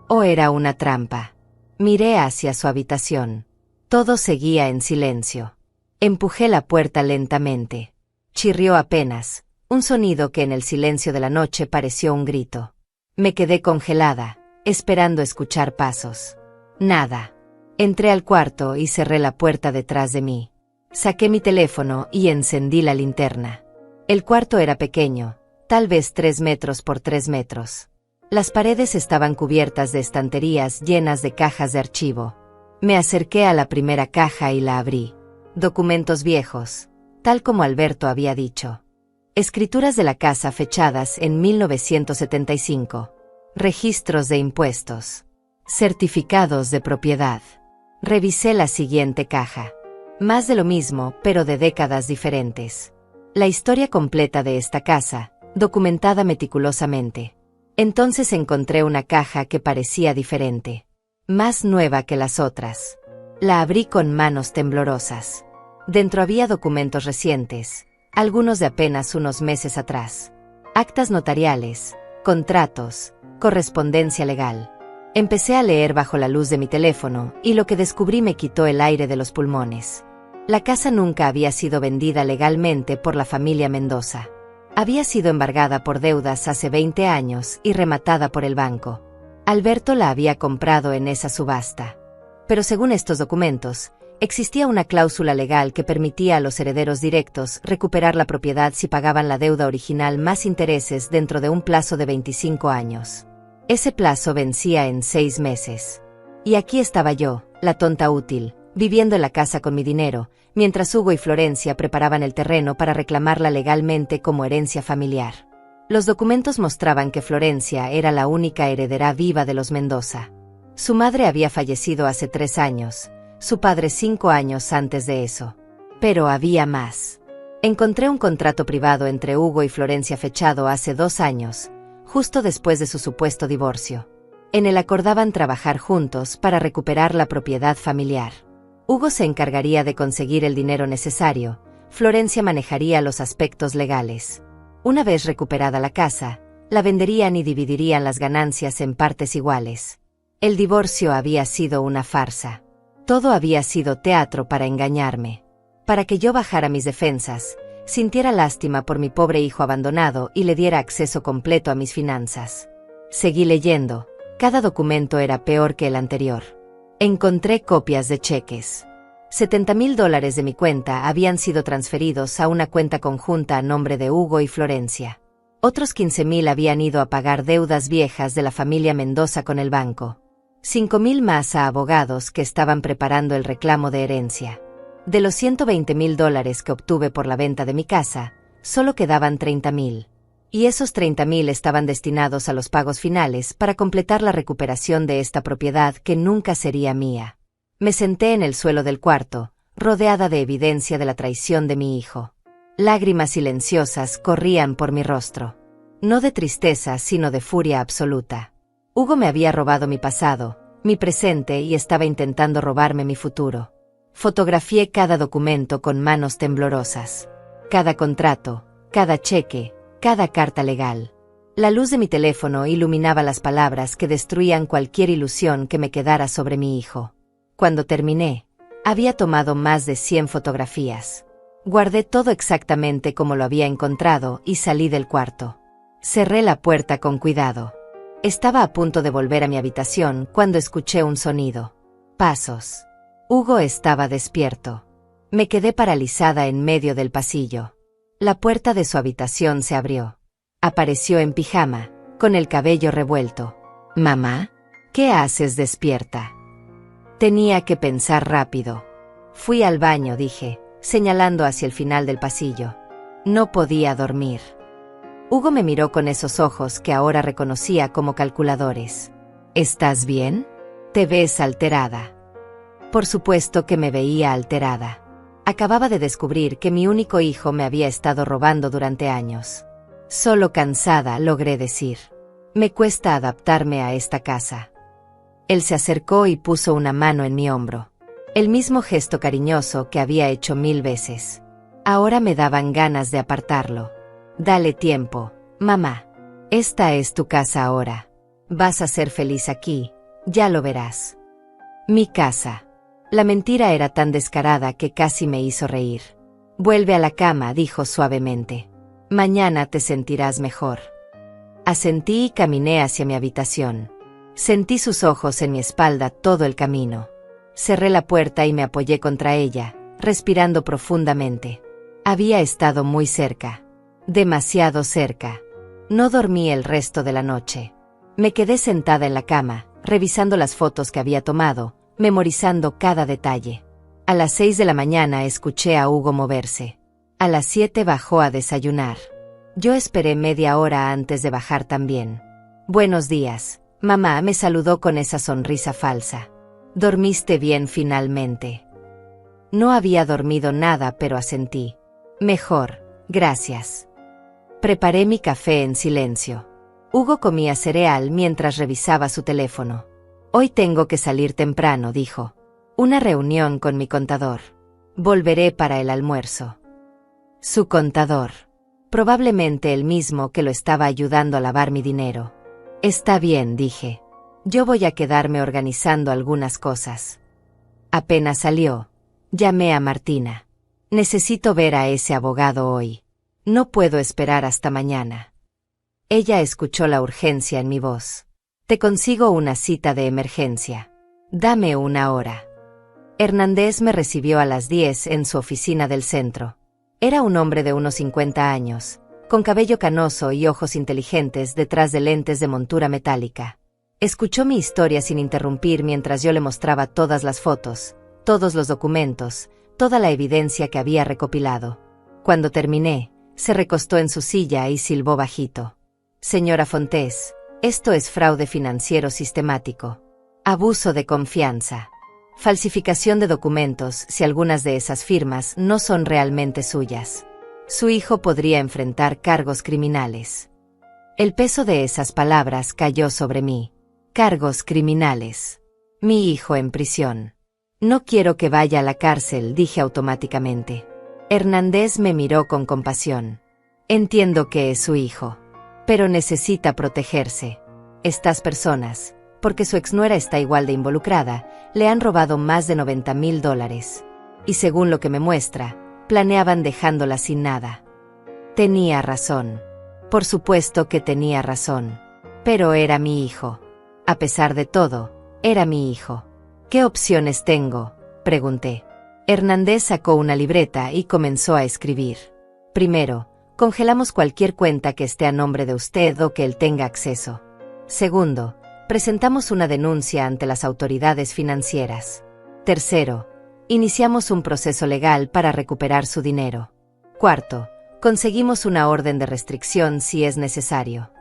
¿O era una trampa? Miré hacia su habitación. Todo seguía en silencio. Empujé la puerta lentamente. Chirrió apenas, un sonido que en el silencio de la noche pareció un grito. Me quedé congelada, esperando escuchar pasos. Nada. Entré al cuarto y cerré la puerta detrás de mí. Saqué mi teléfono y encendí la linterna. El cuarto era pequeño, tal vez 3 metros por 3 metros. Las paredes estaban cubiertas de estanterías llenas de cajas de archivo. Me acerqué a la primera caja y la abrí. Documentos viejos, tal como Alberto había dicho. Escrituras de la casa fechadas en 1975. Registros de impuestos. Certificados de propiedad. Revisé la siguiente caja. Más de lo mismo, pero de décadas diferentes. La historia completa de esta casa, documentada meticulosamente. Entonces encontré una caja que parecía diferente. Más nueva que las otras. La abrí con manos temblorosas. Dentro había documentos recientes, algunos de apenas unos meses atrás. Actas notariales, contratos, correspondencia legal. Empecé a leer bajo la luz de mi teléfono y lo que descubrí me quitó el aire de los pulmones. La casa nunca había sido vendida legalmente por la familia Mendoza. Había sido embargada por deudas hace 20 años y rematada por el banco. Alberto la había comprado en esa subasta. Pero según estos documentos, existía una cláusula legal que permitía a los herederos directos recuperar la propiedad si pagaban la deuda original más intereses dentro de un plazo de 25 años. Ese plazo vencía en 6 meses. Y aquí estaba yo, la tonta útil, viviendo en la casa con mi dinero, mientras Hugo y Florencia preparaban el terreno para reclamarla legalmente como herencia familiar. Los documentos mostraban que Florencia era la única heredera viva de los Mendoza. Su madre había fallecido hace 3 años, su padre 5 años antes de eso. Pero había más. Encontré un contrato privado entre Hugo y Florencia fechado hace 2 años, justo después de su supuesto divorcio. En él acordaban trabajar juntos para recuperar la propiedad familiar. Hugo se encargaría de conseguir el dinero necesario, Florencia manejaría los aspectos legales. Una vez recuperada la casa, la venderían y dividirían las ganancias en partes iguales. El divorcio había sido una farsa. Todo había sido teatro para engañarme. Para que yo bajara mis defensas, sintiera lástima por mi pobre hijo abandonado y le diera acceso completo a mis finanzas. Seguí leyendo. Cada documento era peor que el anterior. Encontré copias de cheques. $70,000 de mi cuenta habían sido transferidos a una cuenta conjunta a nombre de Hugo y Florencia. Otros 15,000 habían ido a pagar deudas viejas de la familia Mendoza con el banco. 5,000 más a abogados que estaban preparando el reclamo de herencia. De los $120,000 que obtuve por la venta de mi casa, solo quedaban 30,000. Y esos 30,000 estaban destinados a los pagos finales para completar la recuperación de esta propiedad que nunca sería mía. Me senté en el suelo del cuarto, rodeada de evidencia de la traición de mi hijo. Lágrimas silenciosas corrían por mi rostro. No de tristeza, sino de furia absoluta. Hugo me había robado mi pasado, mi presente y estaba intentando robarme mi futuro. Fotografié cada documento con manos temblorosas. Cada contrato, cada cheque, cada carta legal. La luz de mi teléfono iluminaba las palabras que destruían cualquier ilusión que me quedara sobre mi hijo. Cuando terminé, había tomado más de 100 fotografías. Guardé todo exactamente como lo había encontrado y salí del cuarto. Cerré la puerta con cuidado. Estaba a punto de volver a mi habitación cuando escuché un sonido. Pasos. Hugo estaba despierto. Me quedé paralizada en medio del pasillo. La puerta de su habitación se abrió. Apareció en pijama, con el cabello revuelto. «Mamá, ¿qué haces despierta?» Tenía que pensar rápido. Fui al baño, dije, señalando hacia el final del pasillo. No podía dormir. Hugo me miró con esos ojos que ahora reconocía como calculadores. «¿Estás bien? Te ves alterada». Por supuesto que me veía alterada. Acababa de descubrir que mi único hijo me había estado robando durante años. Solo cansada, logré decir. Me cuesta adaptarme a esta casa. Él se acercó y puso una mano en mi hombro. El mismo gesto cariñoso que había hecho 1000 veces. Ahora me daban ganas de apartarlo. «Dale tiempo, mamá. Esta es tu casa ahora. Vas a ser feliz aquí, ya lo verás». Mi casa. La mentira era tan descarada que casi me hizo reír. «Vuelve a la cama», dijo suavemente. «Mañana te sentirás mejor». Asentí y caminé hacia mi habitación. Sentí sus ojos en mi espalda todo el camino. Cerré la puerta y me apoyé contra ella, respirando profundamente. Había estado muy cerca. Demasiado cerca. No dormí el resto de la noche. Me quedé sentada en la cama, revisando las fotos que había tomado, memorizando cada detalle. A las 6 de la mañana escuché a Hugo moverse. A las 7 bajó a desayunar. Yo esperé media hora antes de bajar también. «Buenos días», mamá me saludó con esa sonrisa falsa. «¿Dormiste bien finalmente?» No había dormido nada, pero asentí. «Mejor, gracias». Preparé mi café en silencio. Hugo comía cereal mientras revisaba su teléfono. «Hoy tengo que salir temprano», dijo. «Una reunión con mi contador. Volveré para el almuerzo». Su contador. Probablemente el mismo que lo estaba ayudando a lavar mi dinero. «Está bien», dije. «Yo voy a quedarme organizando algunas cosas». Apenas salió, llamé a Martina. «Necesito ver a ese abogado hoy. No puedo esperar hasta mañana». Ella escuchó la urgencia en mi voz. «Te consigo una cita de emergencia. Dame una hora». Hernández me recibió a las 10 en su oficina del centro. Era un hombre de unos 50 años, con cabello canoso y ojos inteligentes detrás de lentes de montura metálica. Escuchó mi historia sin interrumpir mientras yo le mostraba todas las fotos, todos los documentos, toda la evidencia que había recopilado. Cuando terminé, se recostó en su silla y silbó bajito. «Señora Fontés, esto es fraude financiero sistemático. Abuso de confianza. Falsificación de documentos si algunas de esas firmas no son realmente suyas. Su hijo podría enfrentar cargos criminales». El peso de esas palabras cayó sobre mí. Cargos criminales. Mi hijo en prisión. «No quiero que vaya a la cárcel», dije automáticamente. Hernández me miró con compasión. «Entiendo que es su hijo. Pero necesita protegerse. Estas personas, porque su exnuera está igual de involucrada, le han robado más de $90,000. Y según lo que me muestra, planeaban dejándola sin nada. Tenía razón. Por supuesto que tenía razón. Pero era mi hijo. A pesar de todo, era mi hijo. ¿Qué opciones tengo?, pregunté. Hernández sacó una libreta y comenzó a escribir. Primero, congelamos cualquier cuenta que esté a nombre de usted o que él tenga acceso. Segundo, presentamos una denuncia ante las autoridades financieras. Tercero, iniciamos un proceso legal para recuperar su dinero. Cuarto, conseguimos una orden de restricción si es necesario.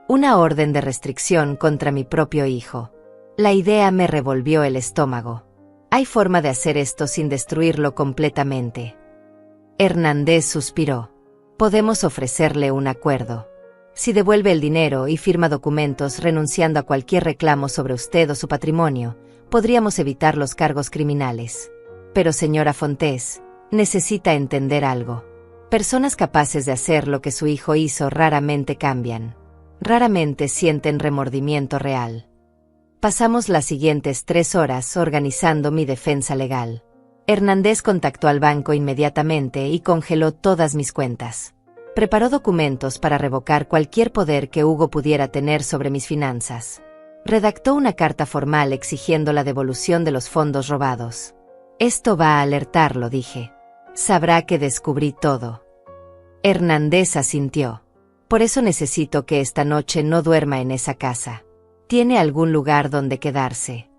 Una orden de restricción contra mi propio hijo. La idea me revolvió el estómago. ¿Hay forma de hacer esto sin destruirlo completamente? Hernández suspiró. Podemos ofrecerle un acuerdo. Si devuelve el dinero y firma documentos renunciando a cualquier reclamo sobre usted o su patrimonio, podríamos evitar los cargos criminales. Pero señora Fontes, necesita entender algo. Personas capaces de hacer lo que su hijo hizo raramente cambian. Raramente sienten remordimiento real. Pasamos las siguientes 3 horas organizando mi defensa legal. Hernández contactó al banco inmediatamente y congeló todas mis cuentas. Preparó documentos para revocar cualquier poder que Hugo pudiera tener sobre mis finanzas. Redactó una carta formal exigiendo la devolución de los fondos robados. Esto va a alertarlo, dije. Sabrá que descubrí todo. Hernández asintió. Por eso necesito que esta noche no duerma en esa casa. ¿Tiene algún lugar donde quedarse?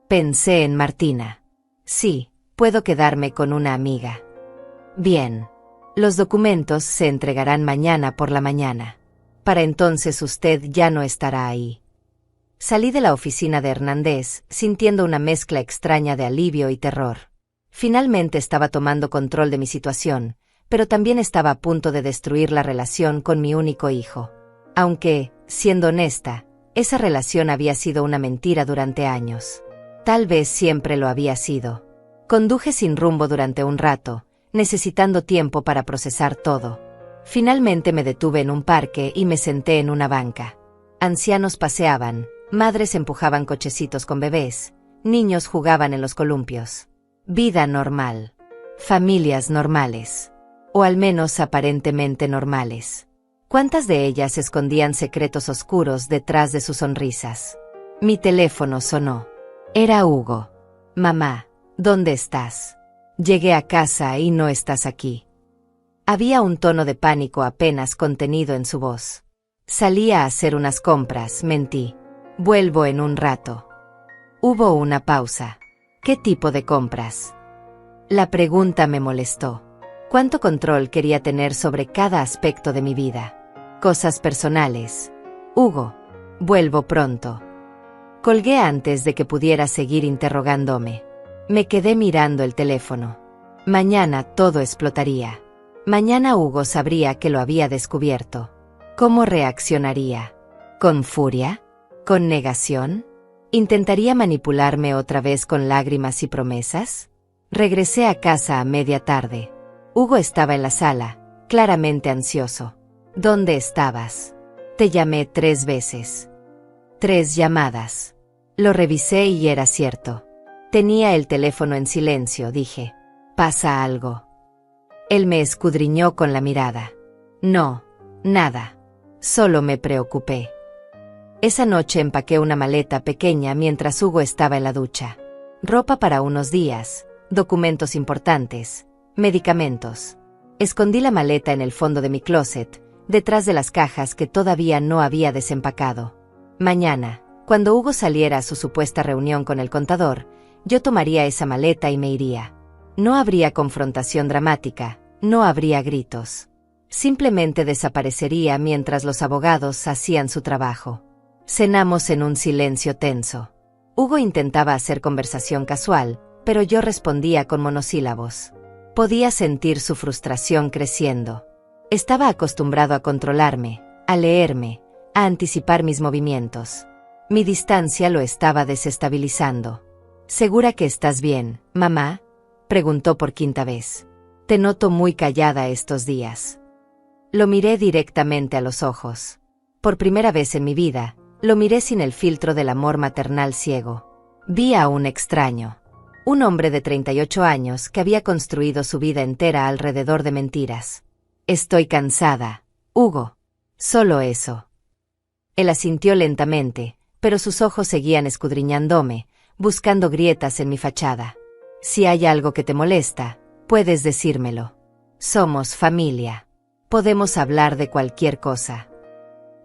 Pensé en Martina. Sí, puedo quedarme con una amiga. Bien. Los documentos se entregarán mañana por la mañana. Para entonces usted ya no estará ahí. Salí de la oficina de Hernández, sintiendo una mezcla extraña de alivio y terror. Finalmente estaba tomando control de mi situación, pero también estaba a punto de destruir la relación con mi único hijo. Aunque, siendo honesta, esa relación había sido una mentira durante años. Tal vez siempre lo había sido. Conduje sin rumbo durante un rato, necesitando tiempo para procesar todo. Finalmente me detuve en un parque y me senté en una banca. Ancianos paseaban, madres empujaban cochecitos con bebés, niños jugaban en los columpios. Vida normal. Familias normales. O al menos aparentemente normales. ¿Cuántas de ellas escondían secretos oscuros detrás de sus sonrisas? Mi teléfono sonó. Era Hugo. Mamá, ¿dónde estás? Llegué a casa y no estás aquí. Había un tono de pánico apenas contenido en su voz. Salí a hacer unas compras, mentí. Vuelvo en un rato. Hubo una pausa. ¿Qué tipo de compras? La pregunta me molestó. ¿Cuánto control quería tener sobre cada aspecto de mi vida? Cosas personales. Hugo, vuelvo pronto. Colgué antes de que pudiera seguir interrogándome. Me quedé mirando el teléfono. Mañana todo explotaría. Mañana Hugo sabría que lo había descubierto. ¿Cómo reaccionaría? ¿Con furia? ¿Con negación? ¿Intentaría manipularme otra vez con lágrimas y promesas? Regresé a casa a media tarde. Hugo estaba en la sala, claramente ansioso. ¿Dónde estabas? Te llamé 3 veces. 3 llamadas. Lo revisé y era cierto. Tenía el teléfono en silencio, dije. ¿Pasa algo? Él me escudriñó con la mirada. No, nada. Solo me preocupé. Esa noche empaqué una maleta pequeña mientras Hugo estaba en la ducha. Ropa para unos días, documentos importantes, medicamentos. Escondí la maleta en el fondo de mi closet, detrás de las cajas que todavía no había desempacado. Mañana, cuando Hugo saliera a su supuesta reunión con el contador, yo tomaría esa maleta y me iría. No habría confrontación dramática, no habría gritos. Simplemente desaparecería mientras los abogados hacían su trabajo. Cenamos en un silencio tenso. Hugo intentaba hacer conversación casual, pero yo respondía con monosílabos. Podía sentir su frustración creciendo. Estaba acostumbrado a controlarme, a leerme, a anticipar mis movimientos. Mi distancia lo estaba desestabilizando. ¿Segura que estás bien, mamá?, preguntó por 5ª vez. Te noto muy callada estos días. Lo miré directamente a los ojos. Por primera vez en mi vida, Lo miré sin el filtro del amor maternal ciego. Vi a un extraño. Un hombre de 38 años que había construido su vida entera alrededor de mentiras. Estoy cansada, Hugo. Solo eso. Él asintió lentamente, pero sus ojos seguían escudriñándome, buscando grietas en mi fachada. Si hay algo que te molesta, puedes decírmelo. Somos familia. Podemos hablar de cualquier cosa.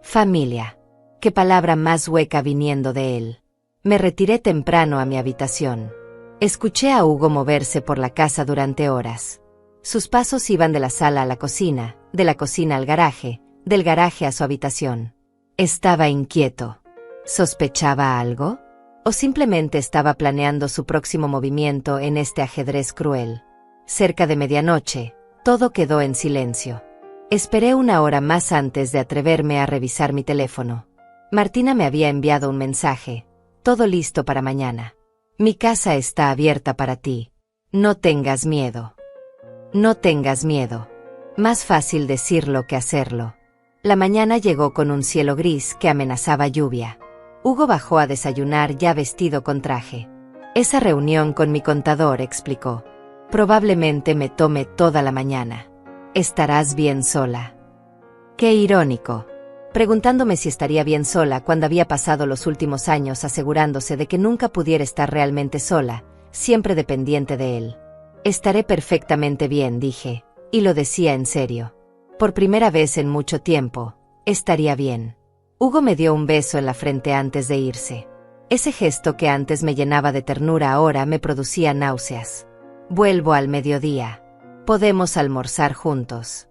Familia. Qué palabra más hueca viniendo de él. Me retiré temprano a mi habitación. Escuché a Hugo moverse por la casa durante horas. Sus pasos iban de la sala a la cocina, de la cocina al garaje, del garaje a su habitación. Estaba inquieto. ¿Sospechaba algo? ¿O simplemente estaba planeando su próximo movimiento en este ajedrez cruel? Cerca de medianoche, todo quedó en silencio. Esperé una hora más antes de atreverme a revisar mi teléfono. Martina me había enviado un mensaje. Todo listo para mañana. Mi casa está abierta para ti. No tengas miedo. No tengas miedo. Más fácil decirlo que hacerlo. La mañana llegó con un cielo gris que amenazaba lluvia. Hugo bajó a desayunar ya vestido con traje. Esa reunión con mi contador, explicó. Probablemente me tome toda la mañana. Estarás bien sola. Qué irónico. Preguntándome si estaría bien sola cuando había pasado los últimos años asegurándose de que nunca pudiera estar realmente sola, siempre dependiente de él. Estaré perfectamente bien, dije, y lo decía en serio. Por primera vez en mucho tiempo, estaría bien. Hugo me dio un beso en la frente antes de irse. Ese gesto que antes me llenaba de ternura ahora me producía náuseas. Vuelvo al mediodía. Podemos almorzar juntos.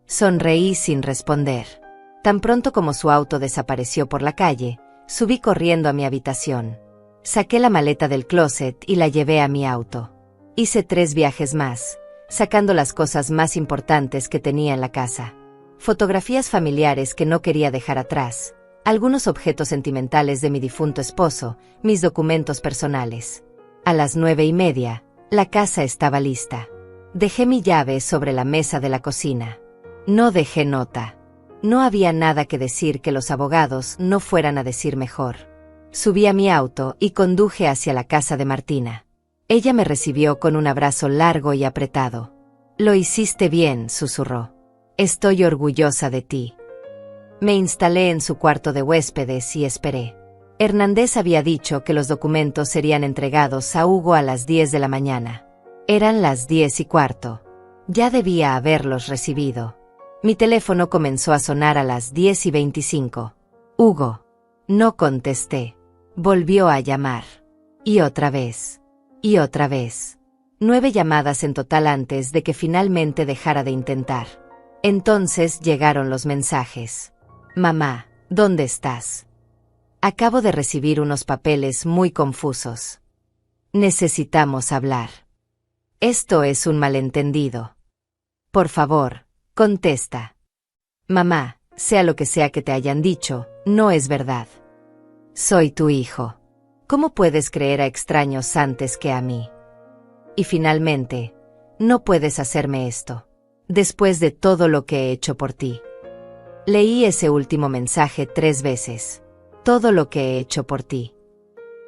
Sonreí sin responder. Tan pronto como su auto desapareció por la calle, subí corriendo a mi habitación. Saqué la maleta del closet y la llevé a mi auto. Hice 3 viajes más, sacando las cosas más importantes que tenía en la casa. Fotografías familiares que no quería dejar atrás, algunos objetos sentimentales de mi difunto esposo, mis documentos personales. A las 9:30, la casa estaba lista. Dejé mi llave sobre la mesa de la cocina. No dejé nota. No había nada que decir que los abogados no fueran a decir mejor. Subí a mi auto y conduje hacia la casa de Martina. Ella me recibió con un abrazo largo y apretado. Lo hiciste bien, susurró. Estoy orgullosa de ti. Me instalé en su cuarto de huéspedes y esperé. Hernández había dicho que los documentos serían entregados a Hugo a las 10 de la mañana. Eran las 10:15. Ya debía haberlos recibido. Mi teléfono comenzó a sonar a las 10:25. Hugo. No contesté. Volvió a llamar. Y otra vez. Y otra vez. 9 llamadas en total antes de que finalmente dejara de intentar. Entonces llegaron los mensajes. Mamá, ¿dónde estás? Acabo de recibir unos papeles muy confusos. Necesitamos hablar. Esto es un malentendido. Por favor, contesta. Mamá, sea lo que sea que te hayan dicho, no es verdad. Soy tu hijo. ¿Cómo puedes creer a extraños antes que a mí? Y finalmente, no puedes hacerme esto. Después de todo lo que he hecho por ti. Leí ese último mensaje 3 veces. Todo lo que he hecho por ti.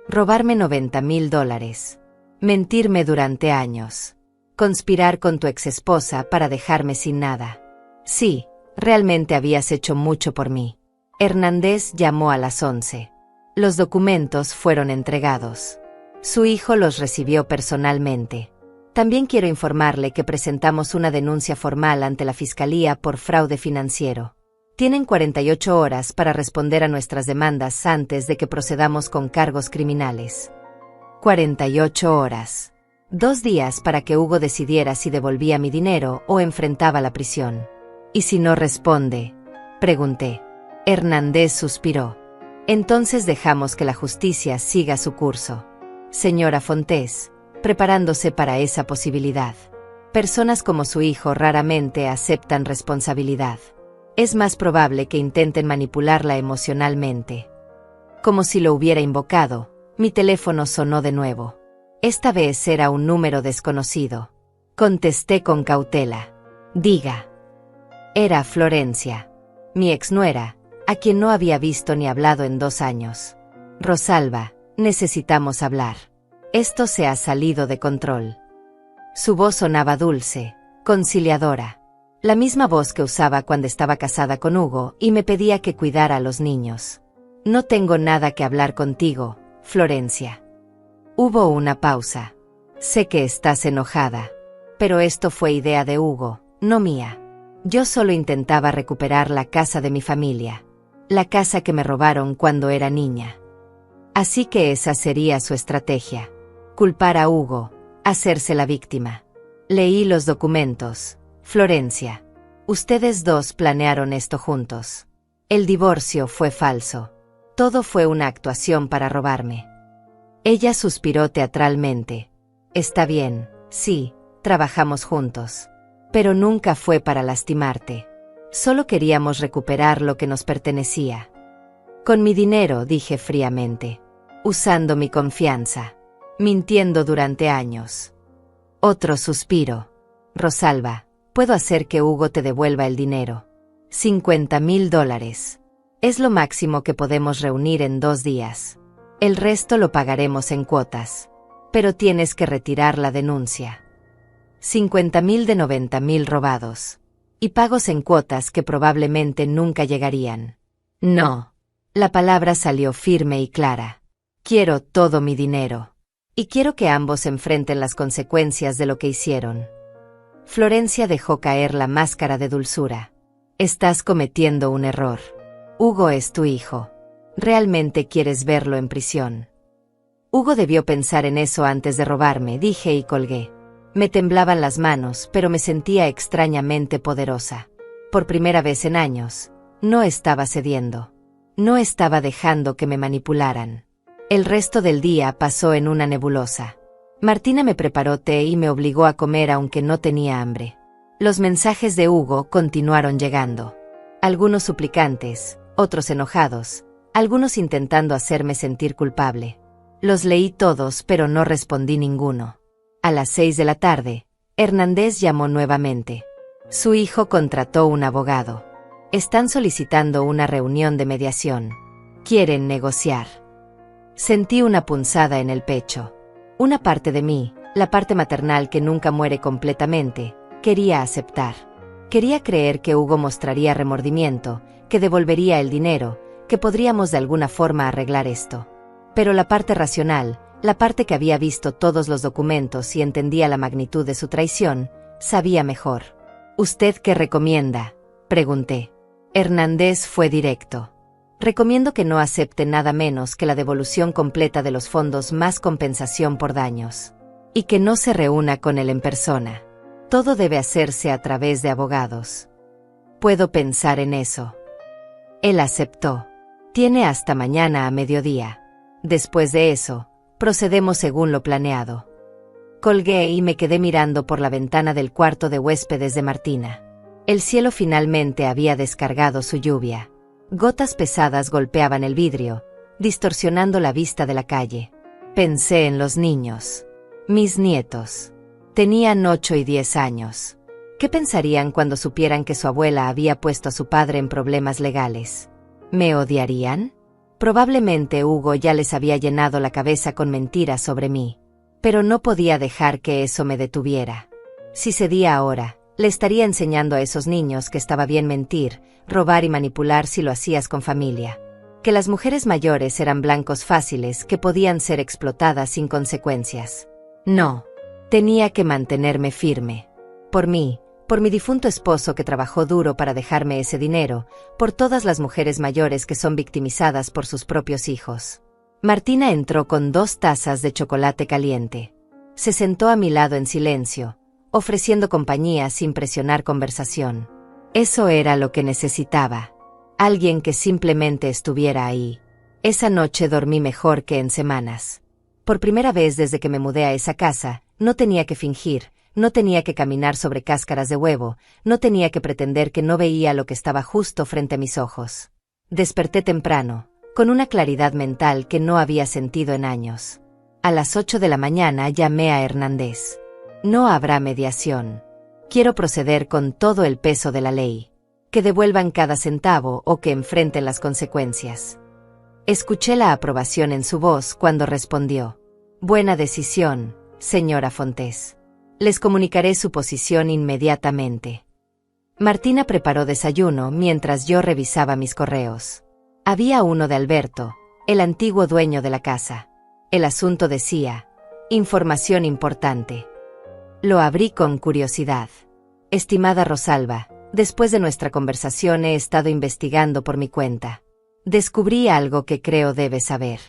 Robarme $90,000. Mentirme durante años. Conspirar con tu exesposa para dejarme sin nada. Sí, realmente habías hecho mucho por mí. Hernández llamó a las 11. Los documentos fueron entregados. Su hijo los recibió personalmente. También quiero informarle que presentamos una denuncia formal ante la Fiscalía por fraude financiero. Tienen 48 horas para responder a nuestras demandas antes de que procedamos con cargos criminales. 48 horas. 2 días para que Hugo decidiera si devolvía mi dinero o enfrentaba la prisión. ¿Y si no responde? Pregunté. Hernández suspiró. Entonces dejamos que la justicia siga su curso. Señora Fontés, preparándose para esa posibilidad. Personas como su hijo raramente aceptan responsabilidad. Es más probable que intenten manipularla emocionalmente. Como si lo hubiera invocado, mi teléfono sonó de nuevo. Esta vez era un número desconocido. Contesté con cautela. Diga. Era Florencia, mi exnuera, a quien no había visto ni hablado en 2 años. Rosalba, necesitamos hablar. Esto se ha salido de control. Su voz sonaba dulce, conciliadora. La misma voz que usaba cuando estaba casada con Hugo y me pedía que cuidara a los niños. No tengo nada que hablar contigo, Florencia. Hubo una pausa. Sé que estás enojada. Pero esto fue idea de Hugo, no mía. Yo solo intentaba recuperar la casa de mi familia. La casa que me robaron cuando era niña. Así que esa sería su estrategia. Culpar a Hugo, hacerse la víctima. Leí los documentos. Florencia. Ustedes dos planearon esto juntos. El divorcio fue falso. Todo fue una actuación para robarme. Ella suspiró teatralmente. Está bien, sí, trabajamos juntos. Pero nunca fue para lastimarte. Solo queríamos recuperar lo que nos pertenecía. Con mi dinero, dije fríamente. Usando mi confianza. Mintiendo durante años. Otro suspiro. Rosalba, puedo hacer que Hugo te devuelva el dinero. $50,000. Es lo máximo que podemos reunir en 2 días. El resto lo pagaremos en cuotas. Pero tienes que retirar la denuncia. 50,000 de 90,000 robados. Y pagos en cuotas que probablemente nunca llegarían. No. La palabra salió firme y clara. Quiero todo mi dinero. Y quiero que ambos enfrenten las consecuencias de lo que hicieron. Florencia dejó caer la máscara de dulzura. Estás cometiendo un error. Hugo es tu hijo. ¿Realmente quieres verlo en prisión? Hugo debió pensar en eso antes de robarme, dije y colgué. Me temblaban las manos, pero me sentía extrañamente poderosa. Por primera vez en años, no estaba cediendo. No estaba dejando que me manipularan. El resto del día pasó en una nebulosa. Martina me preparó té y me obligó a comer aunque no tenía hambre. Los mensajes de Hugo continuaron llegando. Algunos suplicantes, otros enojados, algunos intentando hacerme sentir culpable. Los leí todos, pero no respondí ninguno. A las 6 de la tarde, Hernández llamó nuevamente. Su hijo contrató un abogado. Están solicitando una reunión de mediación. Quieren negociar. Sentí una punzada en el pecho. Una parte de mí, la parte maternal que nunca muere completamente, quería aceptar. Quería creer que Hugo mostraría remordimiento, que devolvería el dinero, que podríamos de alguna forma arreglar esto. Pero la parte racional, la parte que había visto todos los documentos y entendía la magnitud de su traición, sabía mejor. ¿Usted qué recomienda?, pregunté. Hernández fue directo. Recomiendo que no acepte nada menos que la devolución completa de los fondos más compensación por daños. Y que no se reúna con él en persona. Todo debe hacerse a través de abogados. Puedo pensar en eso. Él aceptó. Tiene hasta mañana a mediodía. Después de eso, procedemos según lo planeado. Colgué y me quedé mirando por la ventana del cuarto de huéspedes de Martina. El cielo finalmente había descargado su lluvia. Gotas pesadas golpeaban el vidrio, distorsionando la vista de la calle. Pensé en los niños. Mis nietos. Tenían 8 y 10 años. ¿Qué pensarían cuando supieran que su abuela había puesto a su padre en problemas legales? ¿Me odiarían? Probablemente Hugo ya les había llenado la cabeza con mentiras sobre mí. Pero no podía dejar que eso me detuviera. Si cedía ahora, le estaría enseñando a esos niños que estaba bien mentir, robar y manipular si lo hacías con familia. Que las mujeres mayores eran blancos fáciles que podían ser explotadas sin consecuencias. No. Tenía que mantenerme firme. Por mí, por mi difunto esposo que trabajó duro para dejarme ese dinero, por todas las mujeres mayores que son victimizadas por sus propios hijos. Martina entró con 2 tazas de chocolate caliente. Se sentó a mi lado en silencio, ofreciendo compañía sin presionar conversación. Eso era lo que necesitaba. Alguien que simplemente estuviera ahí. Esa noche dormí mejor que en semanas. Por primera vez desde que me mudé a esa casa, no tenía que fingir, no tenía que caminar sobre cáscaras de huevo, no tenía que pretender que no veía lo que estaba justo frente a mis ojos. Desperté temprano, con una claridad mental que no había sentido en años. A las 8 de la mañana llamé a Hernández. No habrá mediación. Quiero proceder con todo el peso de la ley. que devuelvan cada centavo o que enfrenten las consecuencias. Escuché la aprobación en su voz cuando respondió: «Buena decisión, señora Fontes. Les comunicaré su posición inmediatamente». Martina preparó desayuno mientras yo revisaba mis correos. Había uno de Alberto, el antiguo dueño de la casa. El asunto decía: información importante. Lo abrí con curiosidad. «Estimada Rosalba, después de nuestra conversación he estado investigando por mi cuenta. Descubrí algo que creo debes saber.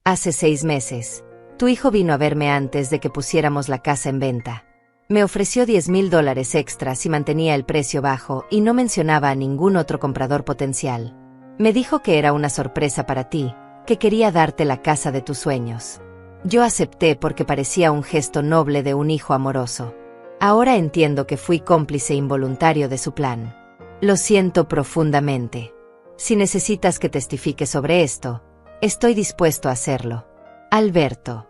Hace 6 meses, tu hijo vino a verme antes de que pusiéramos la casa en venta. Me ofreció $10,000 extra si mantenía el precio bajo y no mencionaba a ningún otro comprador potencial. Me dijo que era una sorpresa para ti, que quería darte la casa de tus sueños. Yo acepté porque parecía un gesto noble de un hijo amoroso. Ahora entiendo que fui cómplice involuntario de su plan. Lo siento profundamente. Si necesitas que testifique sobre esto, estoy dispuesto a hacerlo. Alberto».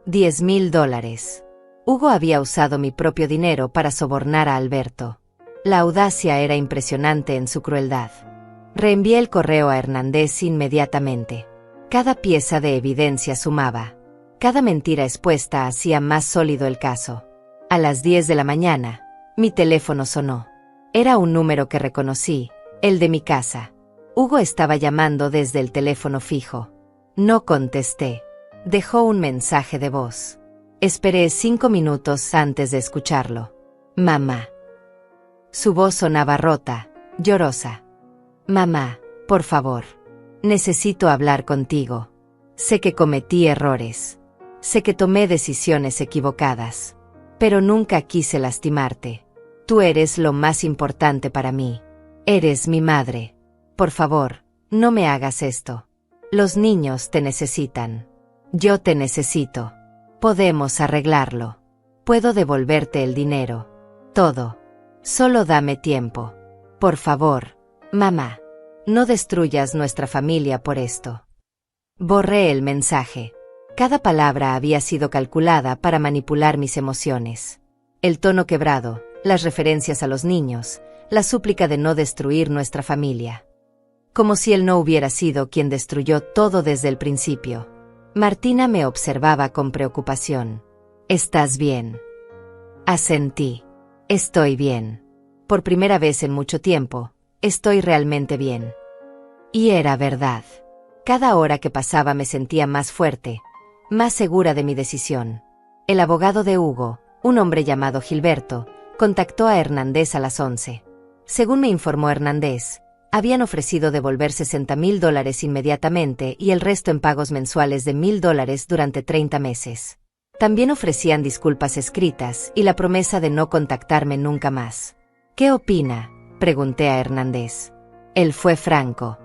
$10,000. Hugo había usado mi propio dinero para sobornar a Alberto. La audacia era impresionante en su crueldad. Reenvié el correo a Hernández inmediatamente. Cada pieza de evidencia sumaba. Cada mentira expuesta hacía más sólido el caso. A las 10 de la mañana, mi teléfono sonó. Era un número que reconocí, el de mi casa. Hugo estaba llamando desde el teléfono fijo. No contesté. Dejó un mensaje de voz. Esperé 5 minutos antes de escucharlo. «Mamá». Su voz sonaba rota, llorosa. «Mamá, por favor. Necesito hablar contigo. Sé que cometí errores. Sé que tomé decisiones equivocadas. Pero nunca quise lastimarte. Tú eres lo más importante para mí. Eres mi madre. Por favor, no me hagas esto. Los niños te necesitan. Yo te necesito. Podemos arreglarlo. Puedo devolverte el dinero. Todo. Solo dame tiempo. Por favor, mamá. No destruyas nuestra familia por esto». Borré el mensaje. Cada palabra había sido calculada para manipular mis emociones. El tono quebrado, las referencias a los niños, la súplica de no destruir nuestra familia. Como si él no hubiera sido quien destruyó todo desde el principio. Martina me observaba con preocupación. «¿Estás bien?» Asentí. «Estoy bien. Por primera vez en mucho tiempo, estoy realmente bien». Y era verdad. Cada hora que pasaba me sentía más fuerte, más segura de mi decisión. El abogado de Hugo, un hombre llamado Gilberto, contactó a Hernández a las 11. Según me informó Hernández, habían ofrecido devolver $60,000 inmediatamente y el resto en pagos mensuales de $1,000 durante 30 meses. También ofrecían disculpas escritas y la promesa de no contactarme nunca más. «¿Qué opina?», pregunté a Hernández. Él fue franco.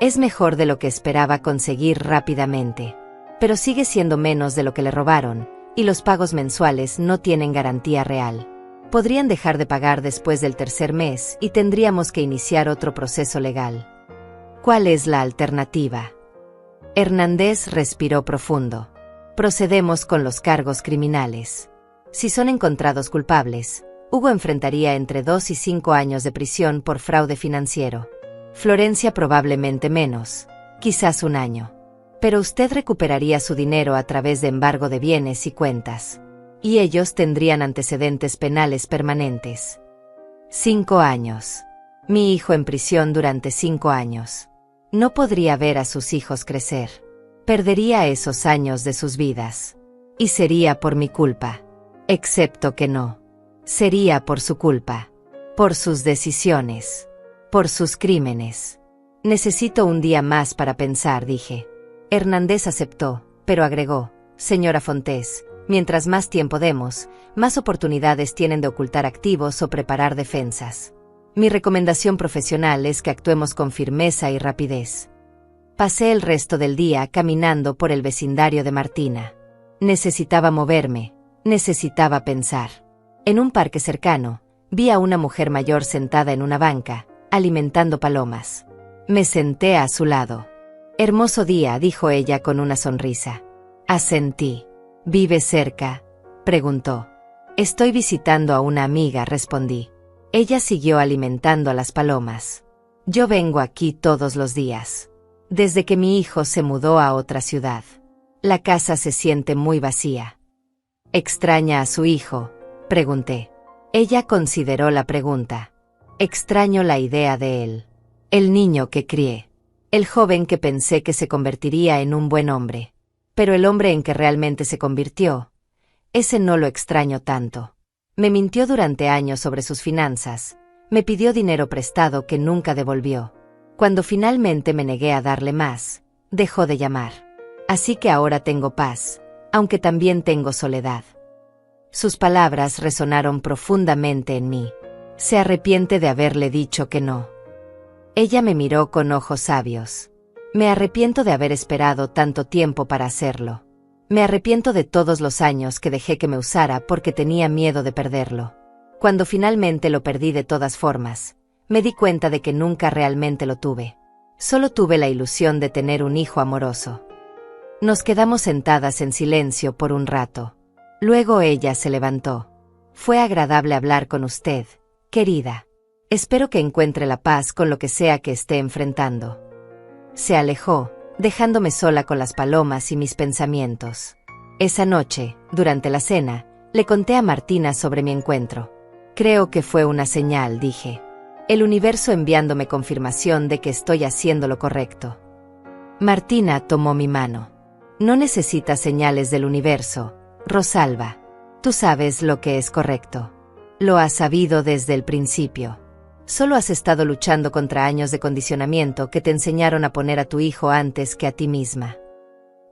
«Es mejor de lo que esperaba conseguir rápidamente. Pero sigue siendo menos de lo que le robaron, y los pagos mensuales no tienen garantía real. Podrían dejar de pagar después del tercer mes y tendríamos que iniciar otro proceso legal». «¿Cuál es la alternativa?». Hernández respiró profundo. «Procedemos con los cargos criminales. Si son encontrados culpables, Hugo enfrentaría entre 2 y 5 años de prisión por fraude financiero. Florencia probablemente menos, quizás 1 año. Pero usted recuperaría su dinero a través de embargo de bienes y cuentas. Y ellos tendrían antecedentes penales permanentes. 5 años. Mi hijo en prisión durante 5 años. No podría ver a sus hijos crecer. Perdería esos años de sus vidas. Y sería por mi culpa. Excepto que no. Sería por su culpa. Por sus decisiones. Por sus crímenes. Necesito un día más para pensar, dije. Hernández aceptó, pero agregó: «Señora Fontes, mientras más tiempo demos, más oportunidades tienen de ocultar activos o preparar defensas. Mi recomendación profesional es que actuemos con firmeza y rapidez». Pasé el resto del día caminando por el vecindario de Martina. Necesitaba moverme, necesitaba pensar. En un parque cercano, vi a una mujer mayor sentada en una banca, alimentando palomas. Me senté a su lado. «Hermoso día», dijo ella con una sonrisa. Asentí. «¿Vive cerca?», preguntó. «Estoy visitando a una amiga», respondí. Ella siguió alimentando a las palomas. Yo vengo aquí todos los días. Desde que mi hijo se mudó a otra ciudad. La casa se siente muy vacía. ¿Extraña a su hijo?, pregunté. Ella consideró la pregunta. Extraño la idea de él. El niño que crié. El joven que pensé que se convertiría en un buen hombre. Pero el hombre en que realmente se convirtió, ese no lo extraño tanto. Me mintió durante años sobre sus finanzas. Me pidió dinero prestado que nunca devolvió. Cuando finalmente me negué a darle más, dejó de llamar. Así que ahora tengo paz, aunque también tengo soledad. Sus palabras resonaron profundamente en mí. Se arrepiente de haberle dicho que no. Ella me miró con ojos sabios. Me arrepiento de haber esperado tanto tiempo para hacerlo. Me arrepiento de todos los años que dejé que me usara porque tenía miedo de perderlo. Cuando finalmente lo perdí de todas formas, me di cuenta de que nunca realmente lo tuve. Solo tuve la ilusión de tener un hijo amoroso. Nos quedamos sentadas en silencio por un rato. Luego ella se levantó. Fue agradable hablar con usted, querida. Espero que encuentre la paz con lo que sea que esté enfrentando. Se alejó, dejándome sola con las palomas y mis pensamientos. Esa noche, durante la cena, le conté a Martina sobre mi encuentro. Creo que fue una señal, dije. El universo enviándome confirmación de que estoy haciendo lo correcto. Martina tomó mi mano. No necesitas señales del universo, Rosalba. Tú sabes lo que es correcto. Lo has sabido desde el principio. Solo has estado luchando contra años de condicionamiento que te enseñaron a poner a tu hijo antes que a ti misma.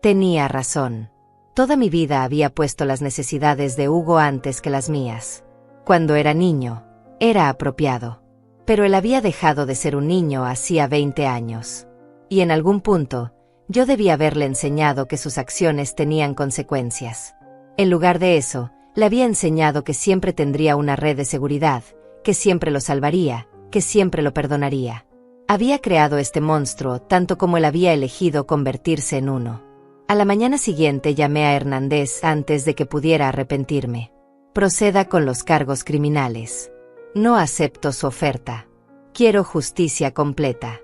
Tenía razón. Toda mi vida había puesto las necesidades de Hugo antes que las mías. Cuando era niño, era apropiado. Pero él había dejado de ser un niño hacía 20 años. Y en algún punto, yo debía haberle enseñado que sus acciones tenían consecuencias. En lugar de eso, le había enseñado que siempre tendría una red de seguridad, que siempre lo salvaría, que siempre lo perdonaría. Había creado este monstruo tanto como él había elegido convertirse en uno. A la mañana siguiente llamé a Hernández antes de que pudiera arrepentirme. Proceda con los cargos criminales. No acepto su oferta. Quiero justicia completa.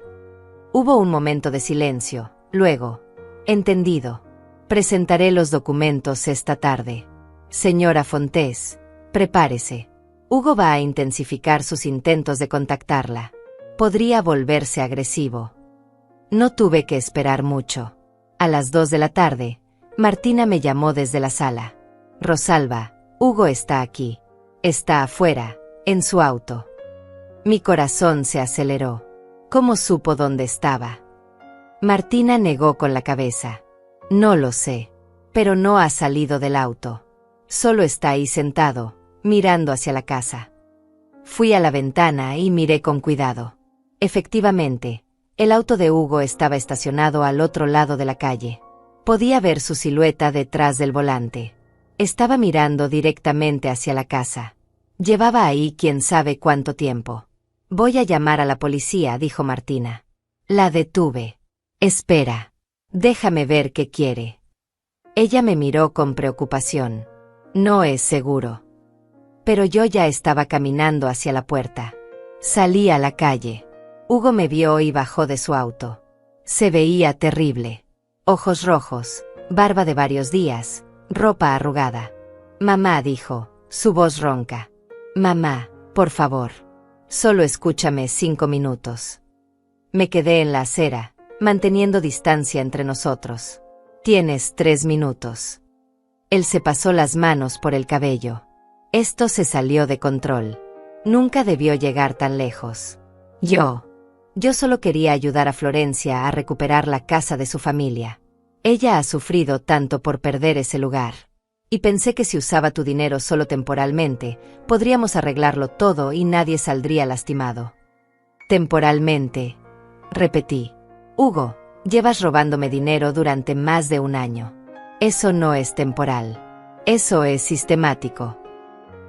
Hubo un momento de silencio, luego. Entendido. Presentaré los documentos esta tarde. Señora Fontés, prepárese. Hugo va a intensificar sus intentos de contactarla. Podría volverse agresivo. No tuve que esperar mucho. A las 2 de la tarde, Martina me llamó desde la sala. Rosalba, Hugo está aquí. Está afuera, en su auto. Mi corazón se aceleró. ¿Cómo supo dónde estaba? Martina negó con la cabeza. No lo sé. Pero no ha salido del auto. Solo está ahí sentado, mirando hacia la casa. Fui a la ventana y miré con cuidado. Efectivamente, el auto de Hugo estaba estacionado al otro lado de la calle. Podía ver su silueta detrás del volante. Estaba mirando directamente hacia la casa. Llevaba ahí quién sabe cuánto tiempo. Voy a llamar a la policía, dijo Martina. La detuve. Espera. Déjame ver qué quiere. Ella me miró con preocupación. No es seguro. Pero yo ya estaba caminando hacia la puerta. Salí a la calle. Hugo me vio y bajó de su auto. Se veía terrible. Ojos rojos, barba de varios días, ropa arrugada. Mamá, dijo, su voz ronca. Mamá, por favor. Solo escúchame 5 minutos. Me quedé en la acera, manteniendo distancia entre nosotros. Tienes 3 minutos. Él se pasó las manos por el cabello. Esto se salió de control. Nunca debió llegar tan lejos. Yo solo quería ayudar a Florencia a recuperar la casa de su familia. Ella ha sufrido tanto por perder ese lugar. Y pensé que si usaba tu dinero solo temporalmente, podríamos arreglarlo todo y nadie saldría lastimado. Temporalmente, repetí. Hugo, llevas robándome dinero durante más de 1 año. Eso no es temporal. Eso es sistemático.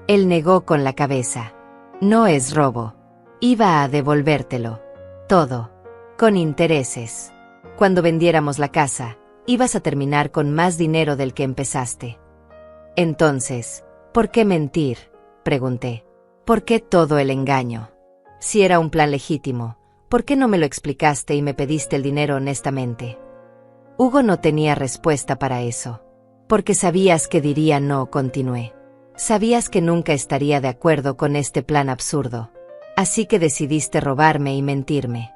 Él negó con la cabeza. No es robo. Iba a devolvértelo. Todo. Con intereses. Cuando vendiéramos la casa, ibas a terminar con más dinero del que empezaste. Entonces, ¿por qué mentir?, pregunté. ¿Por qué todo el engaño? Si era un plan legítimo, ¿por qué no me lo explicaste y me pediste el dinero honestamente? Hugo no tenía respuesta para eso. Porque sabías que diría no, continué. Sabías que nunca estaría de acuerdo con este plan absurdo. Así que decidiste robarme y mentirme.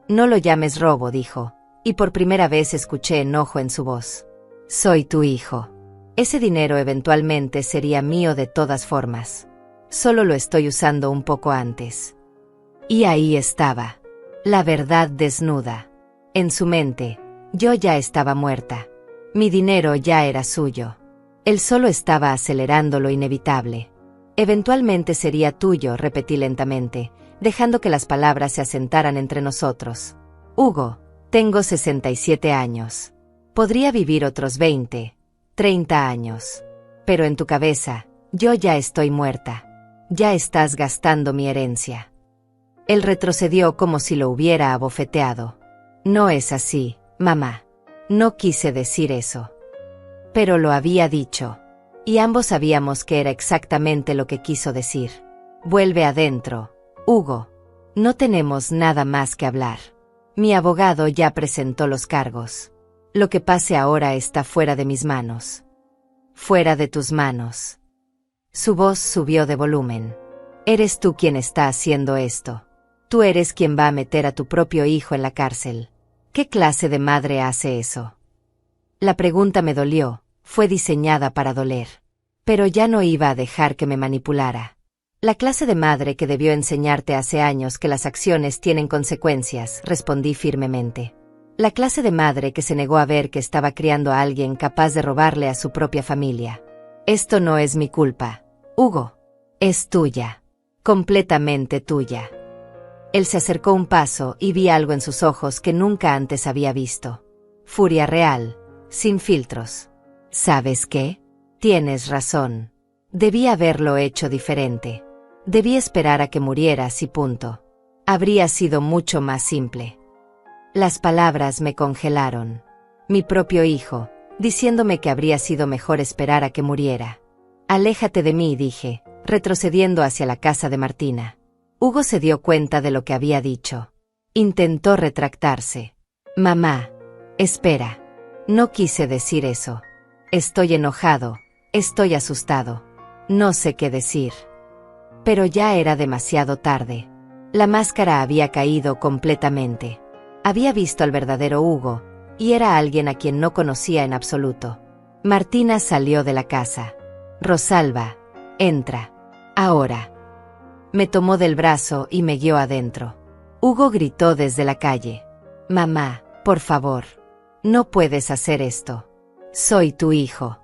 No lo llames robo, dijo, y por primera vez escuché enojo en su voz. Soy tu hijo. Ese dinero eventualmente sería mío de todas formas. Solo lo estoy usando un poco antes. Y ahí estaba. La verdad desnuda. En su mente, yo ya estaba muerta. Mi dinero ya era suyo. Él solo estaba acelerando lo inevitable. Eventualmente sería tuyo, repetí lentamente, dejando que las palabras se asentaran entre nosotros. Hugo, tengo 67 años. Podría vivir otros 20, 30 años. Pero en tu cabeza, yo ya estoy muerta. Ya estás gastando mi herencia. Él retrocedió como si lo hubiera abofeteado. No es así, mamá. No quise decir eso. Pero lo había dicho. Y ambos sabíamos que era exactamente lo que quiso decir. Vuelve adentro, Hugo. No tenemos nada más que hablar. Mi abogado ya presentó los cargos. Lo que pase ahora está fuera de mis manos. Fuera de tus manos. Su voz subió de volumen. Eres tú quien está haciendo esto. Tú eres quien va a meter a tu propio hijo en la cárcel. ¿Qué clase de madre hace eso? La pregunta me dolió, fue diseñada para doler. Pero ya no iba a dejar que me manipulara. La clase de madre que debió enseñarte hace años que las acciones tienen consecuencias, respondí firmemente. La clase de madre que se negó a ver que estaba criando a alguien capaz de robarle a su propia familia. Esto no es mi culpa, Hugo. Es tuya. Completamente tuya. Él se acercó un paso y vi algo en sus ojos que nunca antes había visto. Furia real, sin filtros. ¿Sabes qué? Tienes razón. Debí haberlo hecho diferente. Debí esperar a que murieras y punto. Habría sido mucho más simple. Las palabras me congelaron. Mi propio hijo, diciéndome que habría sido mejor esperar a que muriera. Aléjate de mí, dije, retrocediendo hacia la casa de Martina. Hugo se dio cuenta de lo que había dicho. Intentó retractarse. Mamá, espera. No quise decir eso. Estoy enojado, estoy asustado. No sé qué decir. Pero ya era demasiado tarde. La máscara había caído completamente. Había visto al verdadero Hugo, y era alguien a quien no conocía en absoluto. Martina salió de la casa. Rosalba, entra. Ahora. Me tomó del brazo y me guió adentro. Hugo gritó desde la calle. Mamá, por favor. No puedes hacer esto. Soy tu hijo.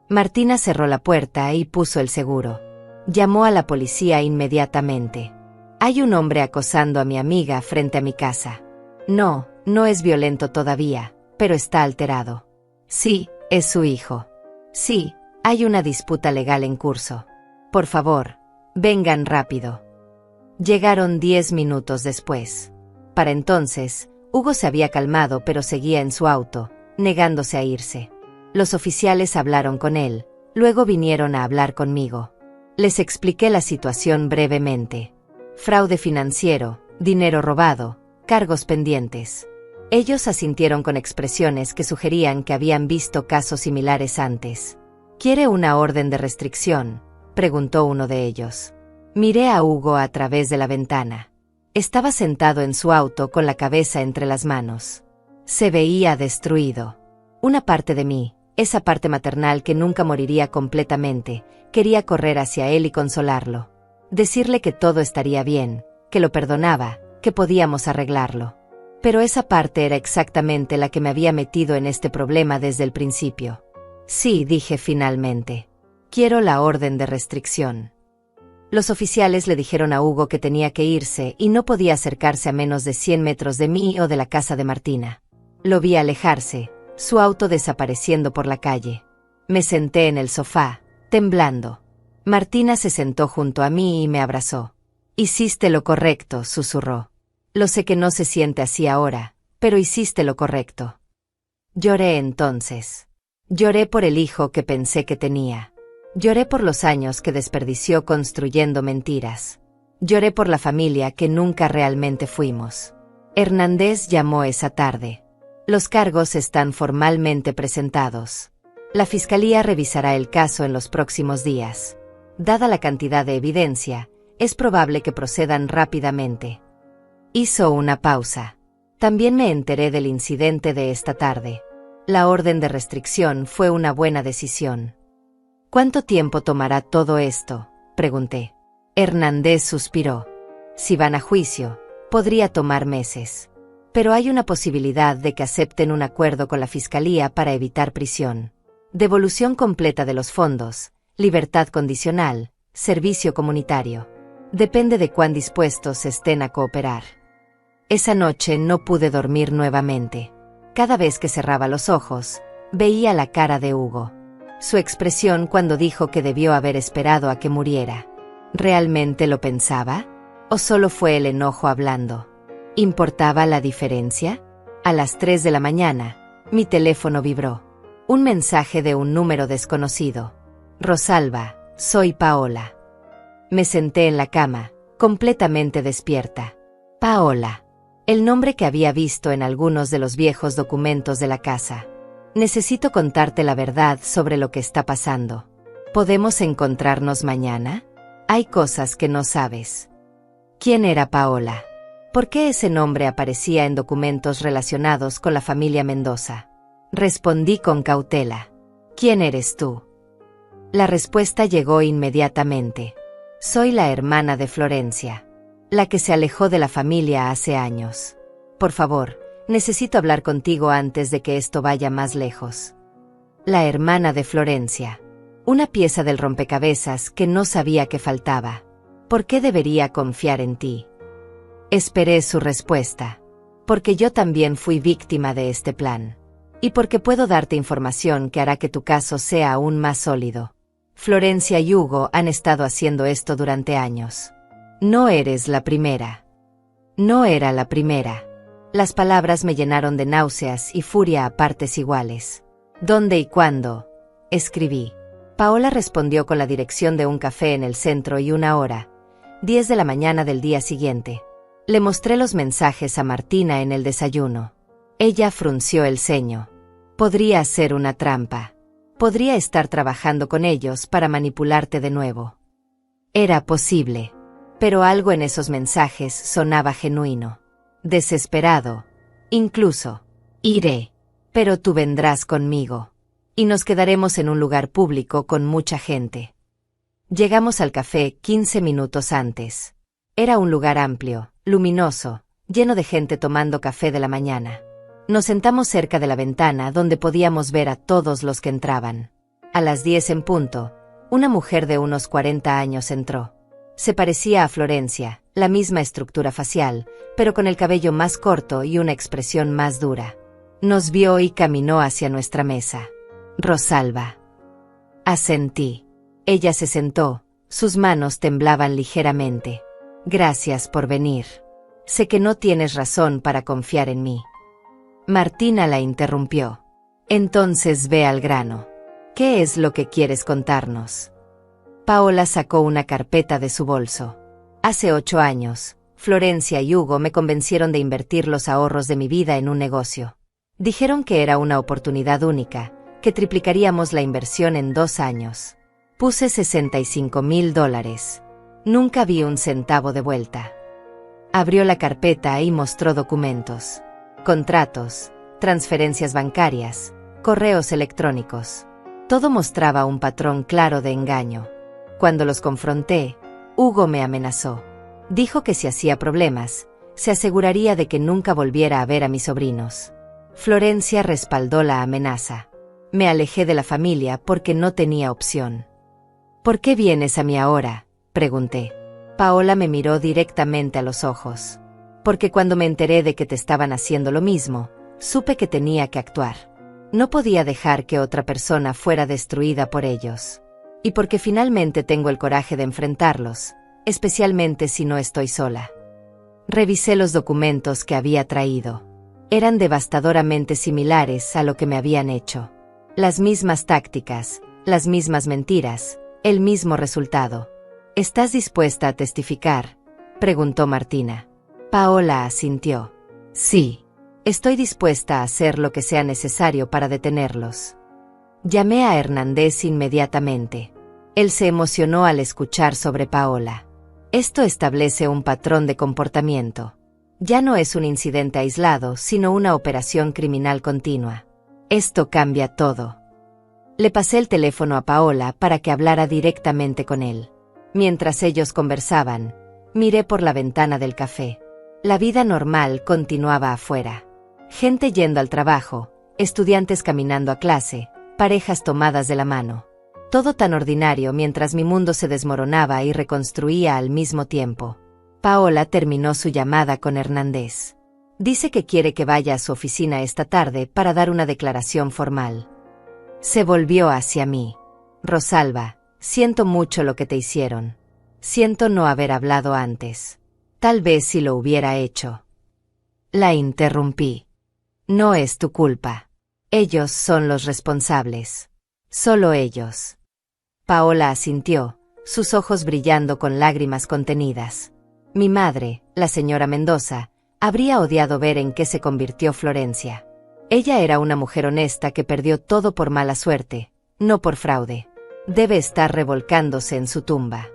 Martina cerró la puerta y puso el seguro. Llamó a la policía inmediatamente. Hay un hombre acosando a mi amiga frente a mi casa. No, no es violento todavía, pero está alterado. Sí, es su hijo. Sí, hay una disputa legal en curso. Por favor, vengan rápido. Llegaron 10 minutos después. Para entonces, Hugo se había calmado pero seguía en su auto, negándose a irse. Los oficiales hablaron con él, luego vinieron a hablar conmigo. Les expliqué la situación brevemente. Fraude financiero, dinero robado, cargos pendientes. Ellos asintieron con expresiones que sugerían que habían visto casos similares antes. ¿Quiere una orden de restricción?, preguntó uno de ellos. Miré a Hugo a través de la ventana. Estaba sentado en su auto con la cabeza entre las manos. Se veía destruido. Una parte de mí, esa parte maternal que nunca moriría completamente, quería correr hacia él y consolarlo. Decirle que todo estaría bien, que lo perdonaba, que podíamos arreglarlo. Pero esa parte era exactamente la que me había metido en este problema desde el principio. Sí, dije finalmente. Quiero la orden de restricción. Los oficiales le dijeron a Hugo que tenía que irse y no podía acercarse a menos de 100 metros de mí o de la casa de Martina. Lo vi alejarse, su auto desapareciendo por la calle. Me senté en el sofá, temblando. Martina se sentó junto a mí y me abrazó. Hiciste lo correcto, susurró. Lo sé que no se siente así ahora, pero hiciste lo correcto. Lloré entonces. Lloré por el hijo que pensé que tenía. Lloré por los años que desperdició construyendo mentiras. Lloré por la familia que nunca realmente fuimos. Hernández llamó esa tarde. Los cargos están formalmente presentados. La fiscalía revisará el caso en los próximos días. Dada la cantidad de evidencia, es probable que procedan rápidamente. Hizo una pausa. También me enteré del incidente de esta tarde. La orden de restricción fue una buena decisión. ¿Cuánto tiempo tomará todo esto?, pregunté. Hernández suspiró. Si van a juicio, podría tomar meses. Pero hay una posibilidad de que acepten un acuerdo con la fiscalía para evitar prisión. Devolución completa de los fondos, libertad condicional, servicio comunitario. Depende de cuán dispuestos estén a cooperar. Esa noche no pude dormir nuevamente. Cada vez que cerraba los ojos, veía la cara de Hugo. Su expresión cuando dijo que debió haber esperado a que muriera. ¿Realmente lo pensaba? ¿O solo fue el enojo hablando? ¿Importaba la diferencia? A las 3 de la mañana, mi teléfono vibró. Un mensaje de un número desconocido. Rosalba, soy Paola. Me senté en la cama, completamente despierta. Paola. El nombre que había visto en algunos de los viejos documentos de la casa. Necesito contarte la verdad sobre lo que está pasando. ¿Podemos encontrarnos mañana? Hay cosas que no sabes. ¿Quién era Paola? ¿Por qué ese nombre aparecía en documentos relacionados con la familia Mendoza? Respondí con cautela. ¿Quién eres tú? La respuesta llegó inmediatamente. Soy la hermana de Florencia, la que se alejó de la familia hace años. Por favor, necesito hablar contigo antes de que esto vaya más lejos. La hermana de Florencia. Una pieza del rompecabezas que no sabía que faltaba. ¿Por qué debería confiar en ti? Esperé su respuesta. Porque yo también fui víctima de este plan. Y porque puedo darte información que hará que tu caso sea aún más sólido. Florencia y Hugo han estado haciendo esto durante años. No eres la primera. No era la primera. Las palabras me llenaron de náuseas y furia a partes iguales. ¿Dónde y cuándo? Escribí. Paola respondió con la dirección de un café en el centro y una hora. 10 de la mañana del día siguiente. Le mostré los mensajes a Martina en el desayuno. Ella frunció el ceño. Podría ser una trampa. Podría estar trabajando con ellos para manipularte de nuevo. Era posible. Pero algo en esos mensajes sonaba genuino. Desesperado. Incluso. Iré. Pero tú vendrás conmigo. Y nos quedaremos en un lugar público con mucha gente. Llegamos al café 15 minutos antes. Era un lugar amplio, luminoso, lleno de gente tomando café de la mañana. Nos sentamos cerca de la ventana donde podíamos ver a todos los que entraban. A las 10 en punto, una mujer de unos 40 años entró. Se parecía a Florencia, la misma estructura facial, pero con el cabello más corto y una expresión más dura. Nos vio y caminó hacia nuestra mesa. Rosalba. Asentí. Ella se sentó, sus manos temblaban ligeramente. Gracias por venir. Sé que no tienes razón para confiar en mí. Martina la interrumpió. Entonces ve al grano. ¿Qué es lo que quieres contarnos? Paola sacó una carpeta de su bolso. Hace 8 años, Florencia y Hugo me convencieron de invertir los ahorros de mi vida en un negocio. Dijeron que era una oportunidad única, que triplicaríamos la inversión en 2 años. Puse $65,000. Nunca vi un centavo de vuelta. Abrió la carpeta y mostró documentos. Contratos, transferencias bancarias, correos electrónicos. Todo mostraba un patrón claro de engaño. Cuando los confronté, Hugo me amenazó. Dijo que si hacía problemas, se aseguraría de que nunca volviera a ver a mis sobrinos. Florencia respaldó la amenaza. Me alejé de la familia porque no tenía opción. ¿Por qué vienes a mí ahora?, pregunté. Paola me miró directamente a los ojos. Porque cuando me enteré de que te estaban haciendo lo mismo, supe que tenía que actuar. No podía dejar que otra persona fuera destruida por ellos. Y porque finalmente tengo el coraje de enfrentarlos, especialmente si no estoy sola. Revisé los documentos que había traído. Eran devastadoramente similares a lo que me habían hecho. Las mismas tácticas, Las mismas mentiras, el mismo resultado. ¿Estás dispuesta a testificar?, preguntó Martina. Paola asintió. Sí. Estoy dispuesta a hacer lo que sea necesario para detenerlos. Llamé a Hernández inmediatamente. Él se emocionó al escuchar sobre Paola. Esto establece un patrón de comportamiento. Ya no es un incidente aislado, sino una operación criminal continua. Esto cambia todo. Le pasé el teléfono a Paola para que hablara directamente con él. Mientras ellos conversaban, miré por la ventana del café. La vida normal continuaba afuera. Gente yendo al trabajo, estudiantes caminando a clase, parejas tomadas de la mano. Todo tan ordinario mientras mi mundo se desmoronaba y reconstruía al mismo tiempo. Paola terminó su llamada con Hernández. Dice que quiere que vaya a su oficina esta tarde para dar una declaración formal. Se volvió hacia mí. Rosalba, siento mucho lo que te hicieron. Siento no haber hablado antes. Tal vez si lo hubiera hecho. La interrumpí. No es tu culpa. Ellos son los responsables. Solo ellos. Paola asintió, sus ojos brillando con lágrimas contenidas. Mi madre, la señora Mendoza, habría odiado ver en qué se convirtió Florencia. Ella era una mujer honesta que perdió todo por mala suerte, no por fraude. Debe estar revolcándose en su tumba.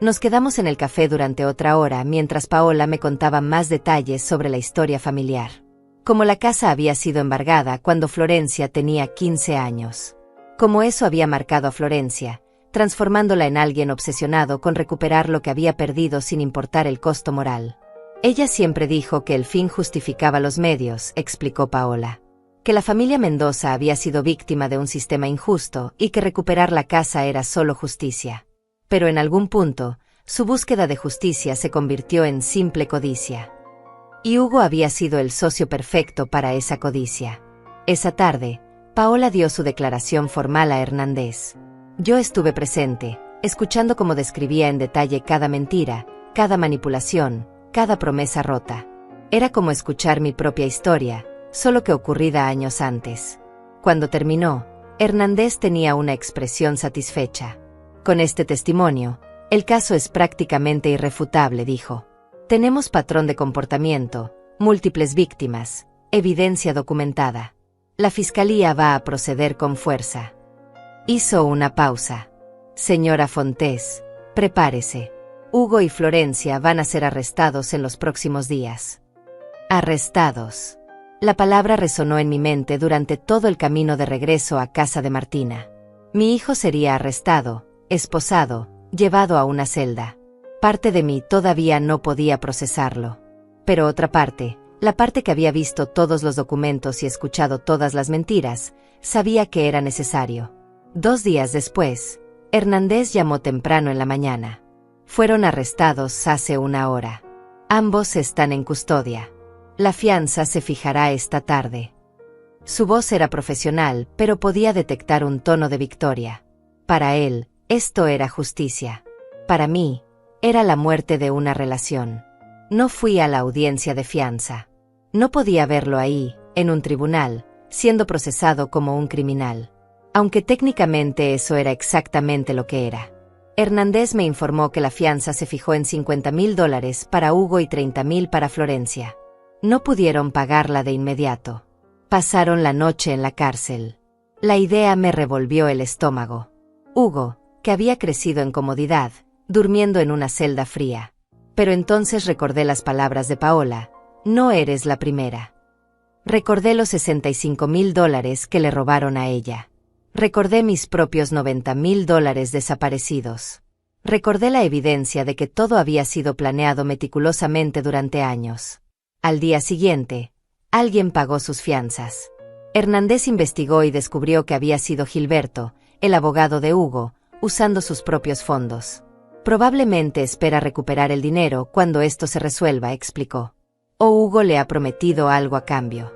Nos quedamos en el café durante otra hora mientras Paola me contaba más detalles sobre la historia familiar. Como la casa había sido embargada cuando Florencia tenía 15 años. Como eso había marcado a Florencia, transformándola en alguien obsesionado con recuperar lo que había perdido sin importar el costo moral. Ella siempre dijo que el fin justificaba los medios, explicó Paola. Que la familia Mendoza había sido víctima de un sistema injusto y que recuperar la casa era solo justicia. Pero en algún punto, su búsqueda de justicia se convirtió en simple codicia. Y Hugo había sido el socio perfecto para esa codicia. Esa tarde, Paola dio su declaración formal a Hernández. Yo estuve presente, escuchando cómo describía en detalle cada mentira, cada manipulación, cada promesa rota. Era como escuchar mi propia historia, solo que ocurrida años antes. Cuando terminó, Hernández tenía una expresión satisfecha. Con este testimonio, el caso es prácticamente irrefutable, dijo. Tenemos patrón de comportamiento, múltiples víctimas, evidencia documentada. La fiscalía va a proceder con fuerza. Hizo una pausa. Señora Fontés, prepárese. Hugo y Florencia van a ser arrestados en los próximos días. Arrestados. La palabra resonó en mi mente durante todo el camino de regreso a casa de Martina. Mi hijo sería arrestado, esposado, llevado a una celda. Parte de mí todavía no podía procesarlo. Pero otra parte, la parte que había visto todos los documentos y escuchado todas las mentiras, sabía que era necesario. 2 días después, Hernández llamó temprano en la mañana. Fueron arrestados hace 1 hora. Ambos están en custodia. La fianza se fijará esta tarde. Su voz era profesional, pero podía detectar un tono de victoria. Para él, esto era justicia. Para mí, era la muerte de una relación. No fui a la audiencia de fianza. No podía verlo ahí, en un tribunal, siendo procesado como un criminal. Aunque técnicamente eso era exactamente lo que era. Hernández me informó que la fianza se fijó en $50,000 para Hugo y $30,000 para Florencia. No pudieron pagarla de inmediato. Pasaron la noche en la cárcel. La idea me revolvió el estómago. Hugo, que había crecido en comodidad, durmiendo en una celda fría. Pero entonces recordé las palabras de Paola, no eres la primera. Recordé los $65,000 que le robaron a ella. Recordé mis propios $90,000 desaparecidos. Recordé la evidencia de que todo había sido planeado meticulosamente durante años. Al día siguiente, alguien pagó sus fianzas. Hernández investigó y descubrió que había sido Gilberto, el abogado de Hugo, usando sus propios fondos. Probablemente espera recuperar el dinero cuando esto se resuelva, explicó. O Hugo le ha prometido algo a cambio.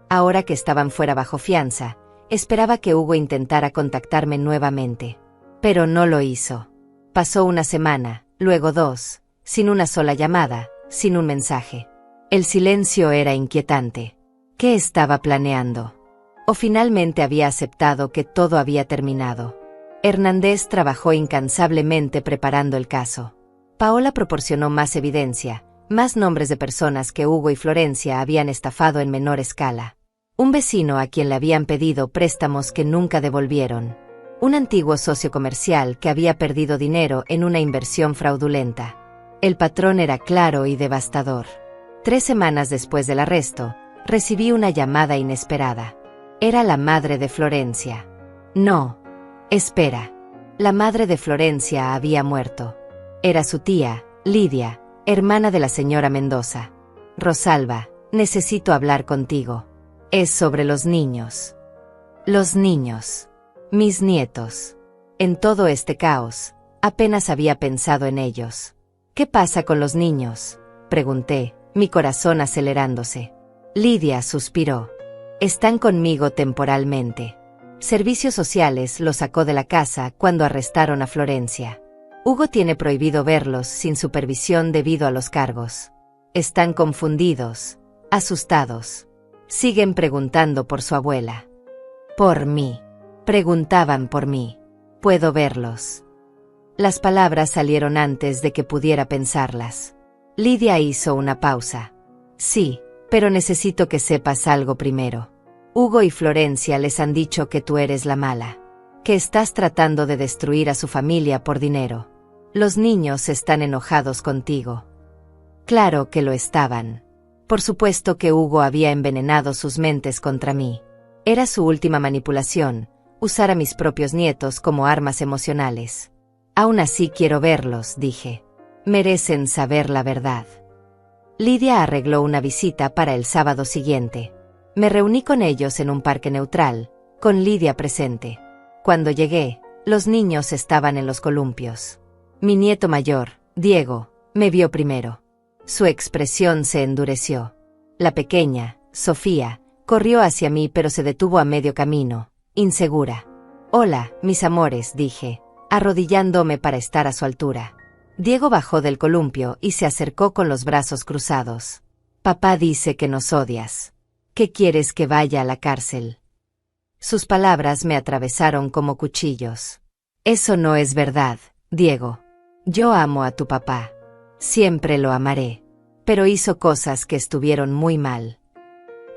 Ahora que estaban fuera bajo fianza, esperaba que Hugo intentara contactarme nuevamente. Pero no lo hizo. Pasó 1 semana, luego 2, sin una sola llamada, sin un mensaje. El silencio era inquietante. ¿Qué estaba planeando? ¿O finalmente había aceptado que todo había terminado? Hernández trabajó incansablemente preparando el caso. Paola proporcionó más evidencia, más nombres de personas que Hugo y Florencia habían estafado en menor escala. Un vecino a quien le habían pedido préstamos que nunca devolvieron. Un antiguo socio comercial que había perdido dinero en una inversión fraudulenta. El patrón era claro y devastador. 3 semanas después del arresto, recibí una llamada inesperada. Era la madre de Florencia. No. Espera. La madre de Florencia había muerto. Era su tía, Lidia, hermana de la señora Mendoza. Rosalba, necesito hablar contigo. Es sobre los niños. Los niños. Mis nietos. En todo este caos, apenas había pensado en ellos. ¿Qué pasa con los niños?, pregunté, mi corazón acelerándose. Lidia suspiró. Están conmigo temporalmente. Servicios Sociales los sacó de la casa cuando arrestaron a Florencia. Hugo tiene prohibido verlos sin supervisión debido a los cargos. Están confundidos, asustados. Siguen preguntando por su abuela. Por mí. Preguntaban por mí. Puedo verlos. Las palabras salieron antes de que pudiera pensarlas. Lidia hizo una pausa. Sí, pero necesito que sepas algo primero. Hugo y Florencia les han dicho que tú eres la mala. Que estás tratando de destruir a su familia por dinero. Los niños están enojados contigo. Claro que lo estaban. Por supuesto que Hugo había envenenado sus mentes contra mí. Era su última manipulación, usar a mis propios nietos como armas emocionales. Aún así quiero verlos, dije. Merecen saber la verdad. Lidia arregló una visita para el sábado siguiente. Me reuní con ellos en un parque neutral, con Lidia presente. Cuando llegué, los niños estaban en los columpios. Mi nieto mayor, Diego, me vio primero. Su expresión se endureció. La pequeña, Sofía, corrió hacia mí pero se detuvo a medio camino, insegura. Hola, mis amores, dije, arrodillándome para estar a su altura. Diego bajó del columpio y se acercó con los brazos cruzados. Papá dice que nos odias. ¿Qué quieres que vaya a la cárcel? Sus palabras me atravesaron como cuchillos. Eso no es verdad, Diego. Yo amo a tu papá. Siempre lo amaré. Pero hizo cosas que estuvieron muy mal.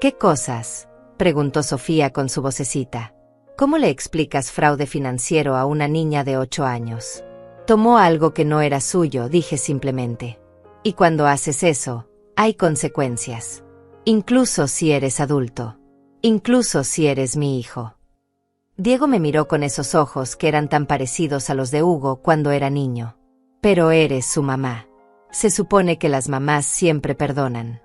¿Qué cosas?, preguntó Sofía con su vocecita. ¿Cómo le explicas fraude financiero a una niña de 8 años? Tomó algo que no era suyo, dije simplemente. Y cuando haces eso, hay consecuencias. Incluso si eres adulto. Incluso si eres mi hijo. Diego me miró con esos ojos que eran tan parecidos a los de Hugo cuando era niño. Pero eres su mamá. Se supone que las mamás siempre perdonan.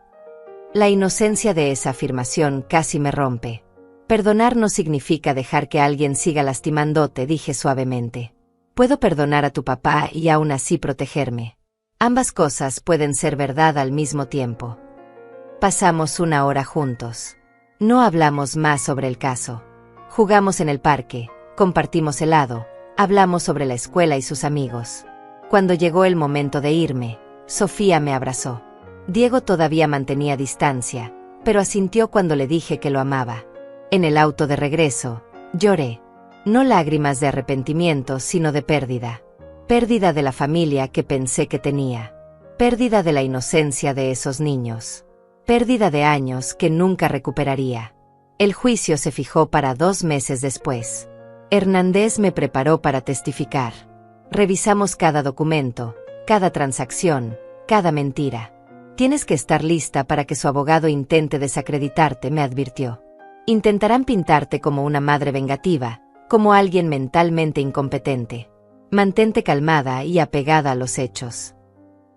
La inocencia de esa afirmación casi me rompe. Perdonar no significa dejar que alguien siga lastimándote, dije suavemente. Puedo perdonar a tu papá y aún así protegerme. Ambas cosas pueden ser verdad al mismo tiempo. Pasamos 1 hora juntos. No hablamos más sobre el caso. Jugamos en el parque, compartimos helado, hablamos sobre la escuela y sus amigos. Cuando llegó el momento de irme, Sofía me abrazó. Diego todavía mantenía distancia, pero asintió cuando le dije que lo amaba. En el auto de regreso, lloré. No lágrimas de arrepentimiento, sino de pérdida. Pérdida de la familia que pensé que tenía. Pérdida de la inocencia de esos niños. Pérdida de años que nunca recuperaría. El juicio se fijó para 2 meses después. Hernández me preparó para testificar. Revisamos cada documento, cada transacción, cada mentira. Tienes que estar lista para que su abogado intente desacreditarte, me advirtió. Intentarán pintarte como una madre vengativa, como alguien mentalmente incompetente. Mantente calmada y apegada a los hechos.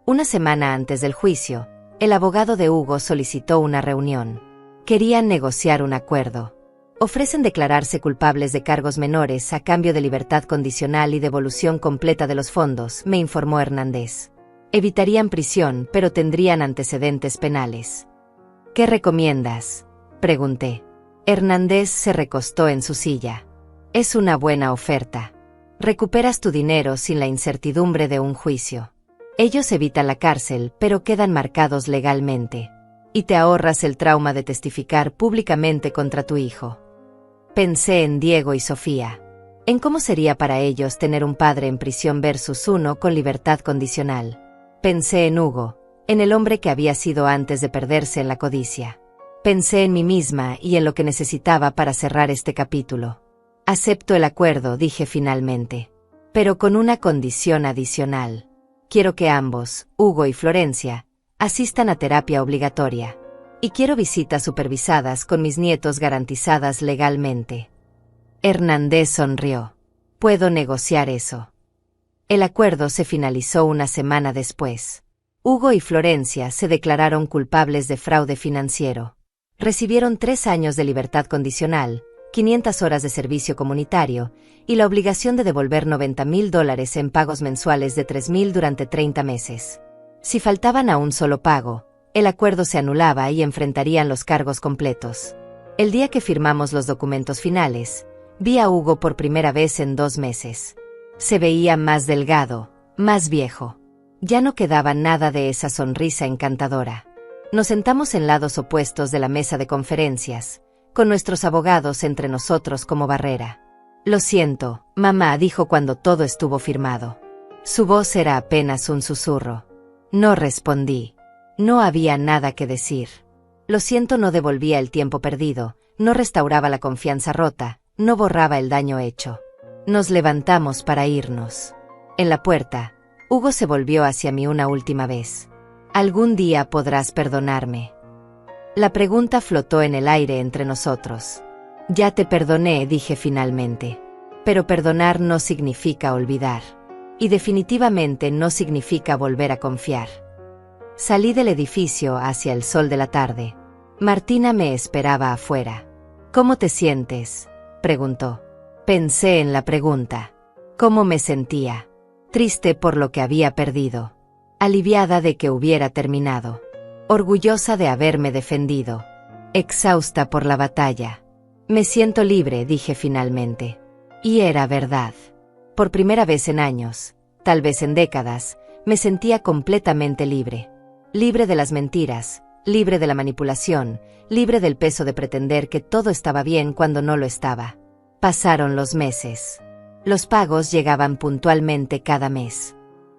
1 semana antes del juicio, el abogado de Hugo solicitó una reunión. Querían negociar un acuerdo. Ofrecen declararse culpables de cargos menores a cambio de libertad condicional y devolución completa de los fondos, me informó Hernández. Evitarían prisión, pero tendrían antecedentes penales. ¿Qué recomiendas?, pregunté. Hernández se recostó en su silla. Es una buena oferta. Recuperas tu dinero sin la incertidumbre de un juicio. Ellos evitan la cárcel, pero quedan marcados legalmente. Y te ahorras el trauma de testificar públicamente contra tu hijo. Pensé en Diego y Sofía. En cómo sería para ellos tener un padre en prisión versus uno con libertad condicional. Pensé en Hugo, en el hombre que había sido antes de perderse en la codicia. Pensé en mí misma y en lo que necesitaba para cerrar este capítulo. Acepto el acuerdo, dije finalmente. Pero con una condición adicional. Quiero que ambos, Hugo y Florencia, asistan a terapia obligatoria. Y quiero visitas supervisadas con mis nietos garantizadas legalmente. Hernández sonrió. Puedo negociar eso. El acuerdo se finalizó una semana después. Hugo y Florencia se declararon culpables de fraude financiero. Recibieron 3 años de libertad condicional, 500 horas de servicio comunitario y la obligación de devolver $90,000 en pagos mensuales de $3,000 durante 30 meses. Si faltaban a un solo pago, el acuerdo se anulaba y enfrentarían los cargos completos. El día que firmamos los documentos finales, vi a Hugo por primera vez en 2 meses. Se veía más delgado, más viejo. Ya no quedaba nada de esa sonrisa encantadora. Nos sentamos en lados opuestos de la mesa de conferencias, con nuestros abogados entre nosotros como barrera. Lo siento, mamá, dijo cuando todo estuvo firmado. Su voz era apenas un susurro. No respondí. No había nada que decir. Lo siento no devolvía el tiempo perdido, no restauraba la confianza rota, no borraba el daño hecho. Nos levantamos para irnos. En la puerta, Hugo se volvió hacia mí una última vez. ¿Algún día podrás perdonarme? La pregunta flotó en el aire entre nosotros. Ya te perdoné, dije finalmente. Pero perdonar no significa olvidar. Y definitivamente no significa volver a confiar. Salí del edificio hacia el sol de la tarde. Martina me esperaba afuera. ¿Cómo te sientes?, preguntó. Pensé en la pregunta. ¿Cómo me sentía? Triste por lo que había perdido. Aliviada de que hubiera terminado. Orgullosa de haberme defendido. Exhausta por la batalla. Me siento libre, dije finalmente. Y era verdad. Por primera vez en años, tal vez en décadas, me sentía completamente libre. Libre de las mentiras, libre de la manipulación, libre del peso de pretender que todo estaba bien cuando no lo estaba. Pasaron los meses. Los pagos llegaban puntualmente cada mes.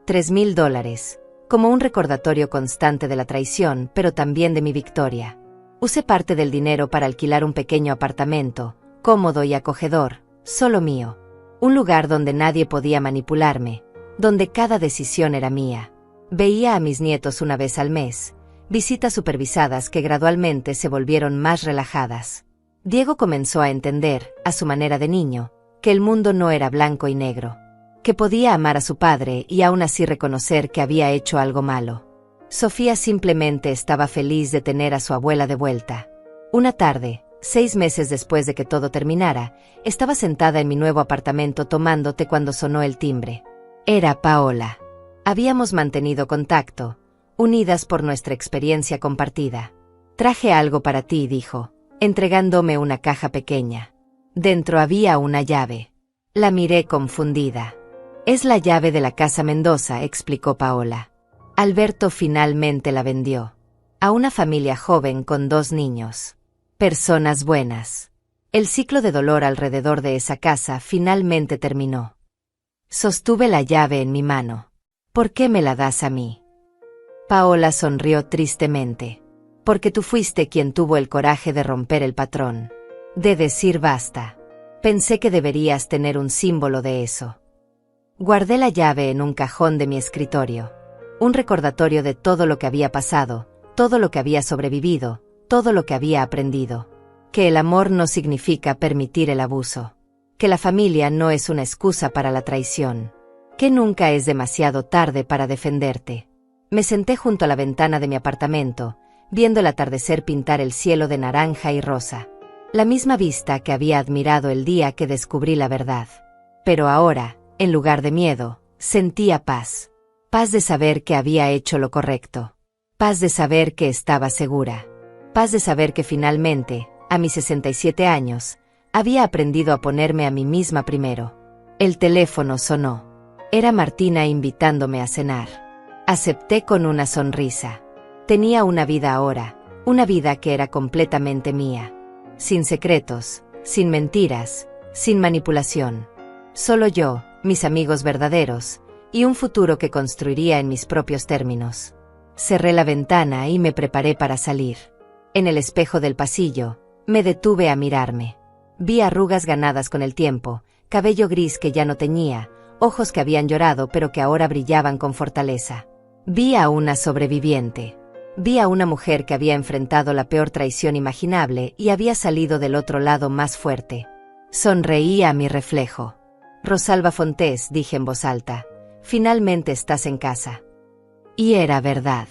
$3,000, como un recordatorio constante de la traición, pero también de mi victoria. Usé parte del dinero para alquilar un pequeño apartamento, cómodo y acogedor, solo mío. Un lugar donde nadie podía manipularme, donde cada decisión era mía. Veía a mis nietos una vez al mes, visitas supervisadas que gradualmente se volvieron más relajadas. Diego comenzó a entender, a su manera de niño, que el mundo no era blanco y negro, que podía amar a su padre y aún así reconocer que había hecho algo malo. Sofía simplemente estaba feliz de tener a su abuela de vuelta. Una tarde, 6 meses después de que todo terminara, estaba sentada en mi nuevo apartamento tomando té cuando sonó el timbre. Era Paola. Habíamos mantenido contacto, unidas por nuestra experiencia compartida. Traje algo para ti, dijo, entregándome una caja pequeña. Dentro había una llave. La miré confundida. Es la llave de la casa Mendoza, explicó Paola. Alberto finalmente la vendió. A una familia joven con 2 niños. Personas buenas. El ciclo de dolor alrededor de esa casa finalmente terminó. Sostuve la llave en mi mano. ¿Por qué me la das a mí? Paola sonrió tristemente. Porque tú fuiste quien tuvo el coraje de romper el patrón. De decir basta. Pensé que deberías tener un símbolo de eso. Guardé la llave en un cajón de mi escritorio. Un recordatorio de todo lo que había pasado, todo lo que había sobrevivido, todo lo que había aprendido. Que el amor no significa permitir el abuso. Que la familia no es una excusa para la traición. Que nunca es demasiado tarde para defenderte. Me senté junto a la ventana de mi apartamento, viendo el atardecer pintar el cielo de naranja y rosa. La misma vista que había admirado el día que descubrí la verdad. Pero ahora, en lugar de miedo, sentía paz. Paz de saber que había hecho lo correcto. Paz de saber que estaba segura. Paz de saber que finalmente, a mis 67 años, había aprendido a ponerme a mí misma primero. El teléfono sonó. Era Martina invitándome a cenar. Acepté con una sonrisa. Tenía una vida ahora, una vida que era completamente mía. Sin secretos, sin mentiras, sin manipulación. Solo yo, mis amigos verdaderos, y un futuro que construiría en mis propios términos. Cerré la ventana y me preparé para salir. En el espejo del pasillo, me detuve a mirarme. Vi arrugas ganadas con el tiempo, cabello gris que ya no teñía, ojos que habían llorado pero que ahora brillaban con fortaleza. Vi a una sobreviviente. Vi a una mujer que había enfrentado la peor traición imaginable y había salido del otro lado más fuerte. Sonreí a mi reflejo. Rosalba Fontés, dije en voz alta, finalmente estás en casa. Y era verdad.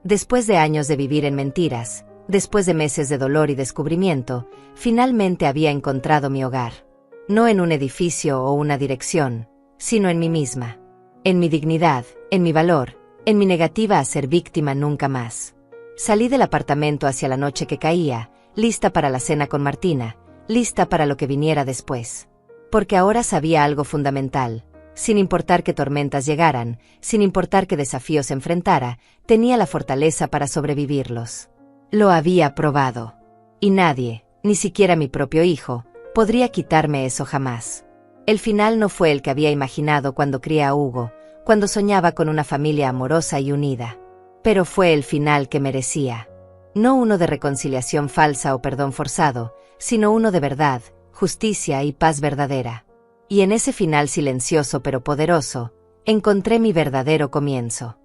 Después de años de vivir en mentiras, después de meses de dolor y descubrimiento, finalmente había encontrado mi hogar. No en un edificio o una dirección, sino en mí misma. En mi dignidad, en mi valor, en mi negativa a ser víctima nunca más. Salí del apartamento hacia la noche que caía, lista para la cena con Martina, lista para lo que viniera después. Porque ahora sabía algo fundamental. Sin importar qué tormentas llegaran, sin importar qué desafíos enfrentara, tenía la fortaleza para sobrevivirlos. Lo había probado. Y nadie, ni siquiera mi propio hijo, podría quitarme eso jamás. El final no fue el que había imaginado cuando crié a Hugo, cuando soñaba con una familia amorosa y unida. Pero fue el final que merecía. No uno de reconciliación falsa o perdón forzado, sino uno de verdad, justicia y paz verdadera. Y en ese final silencioso pero poderoso, encontré mi verdadero comienzo.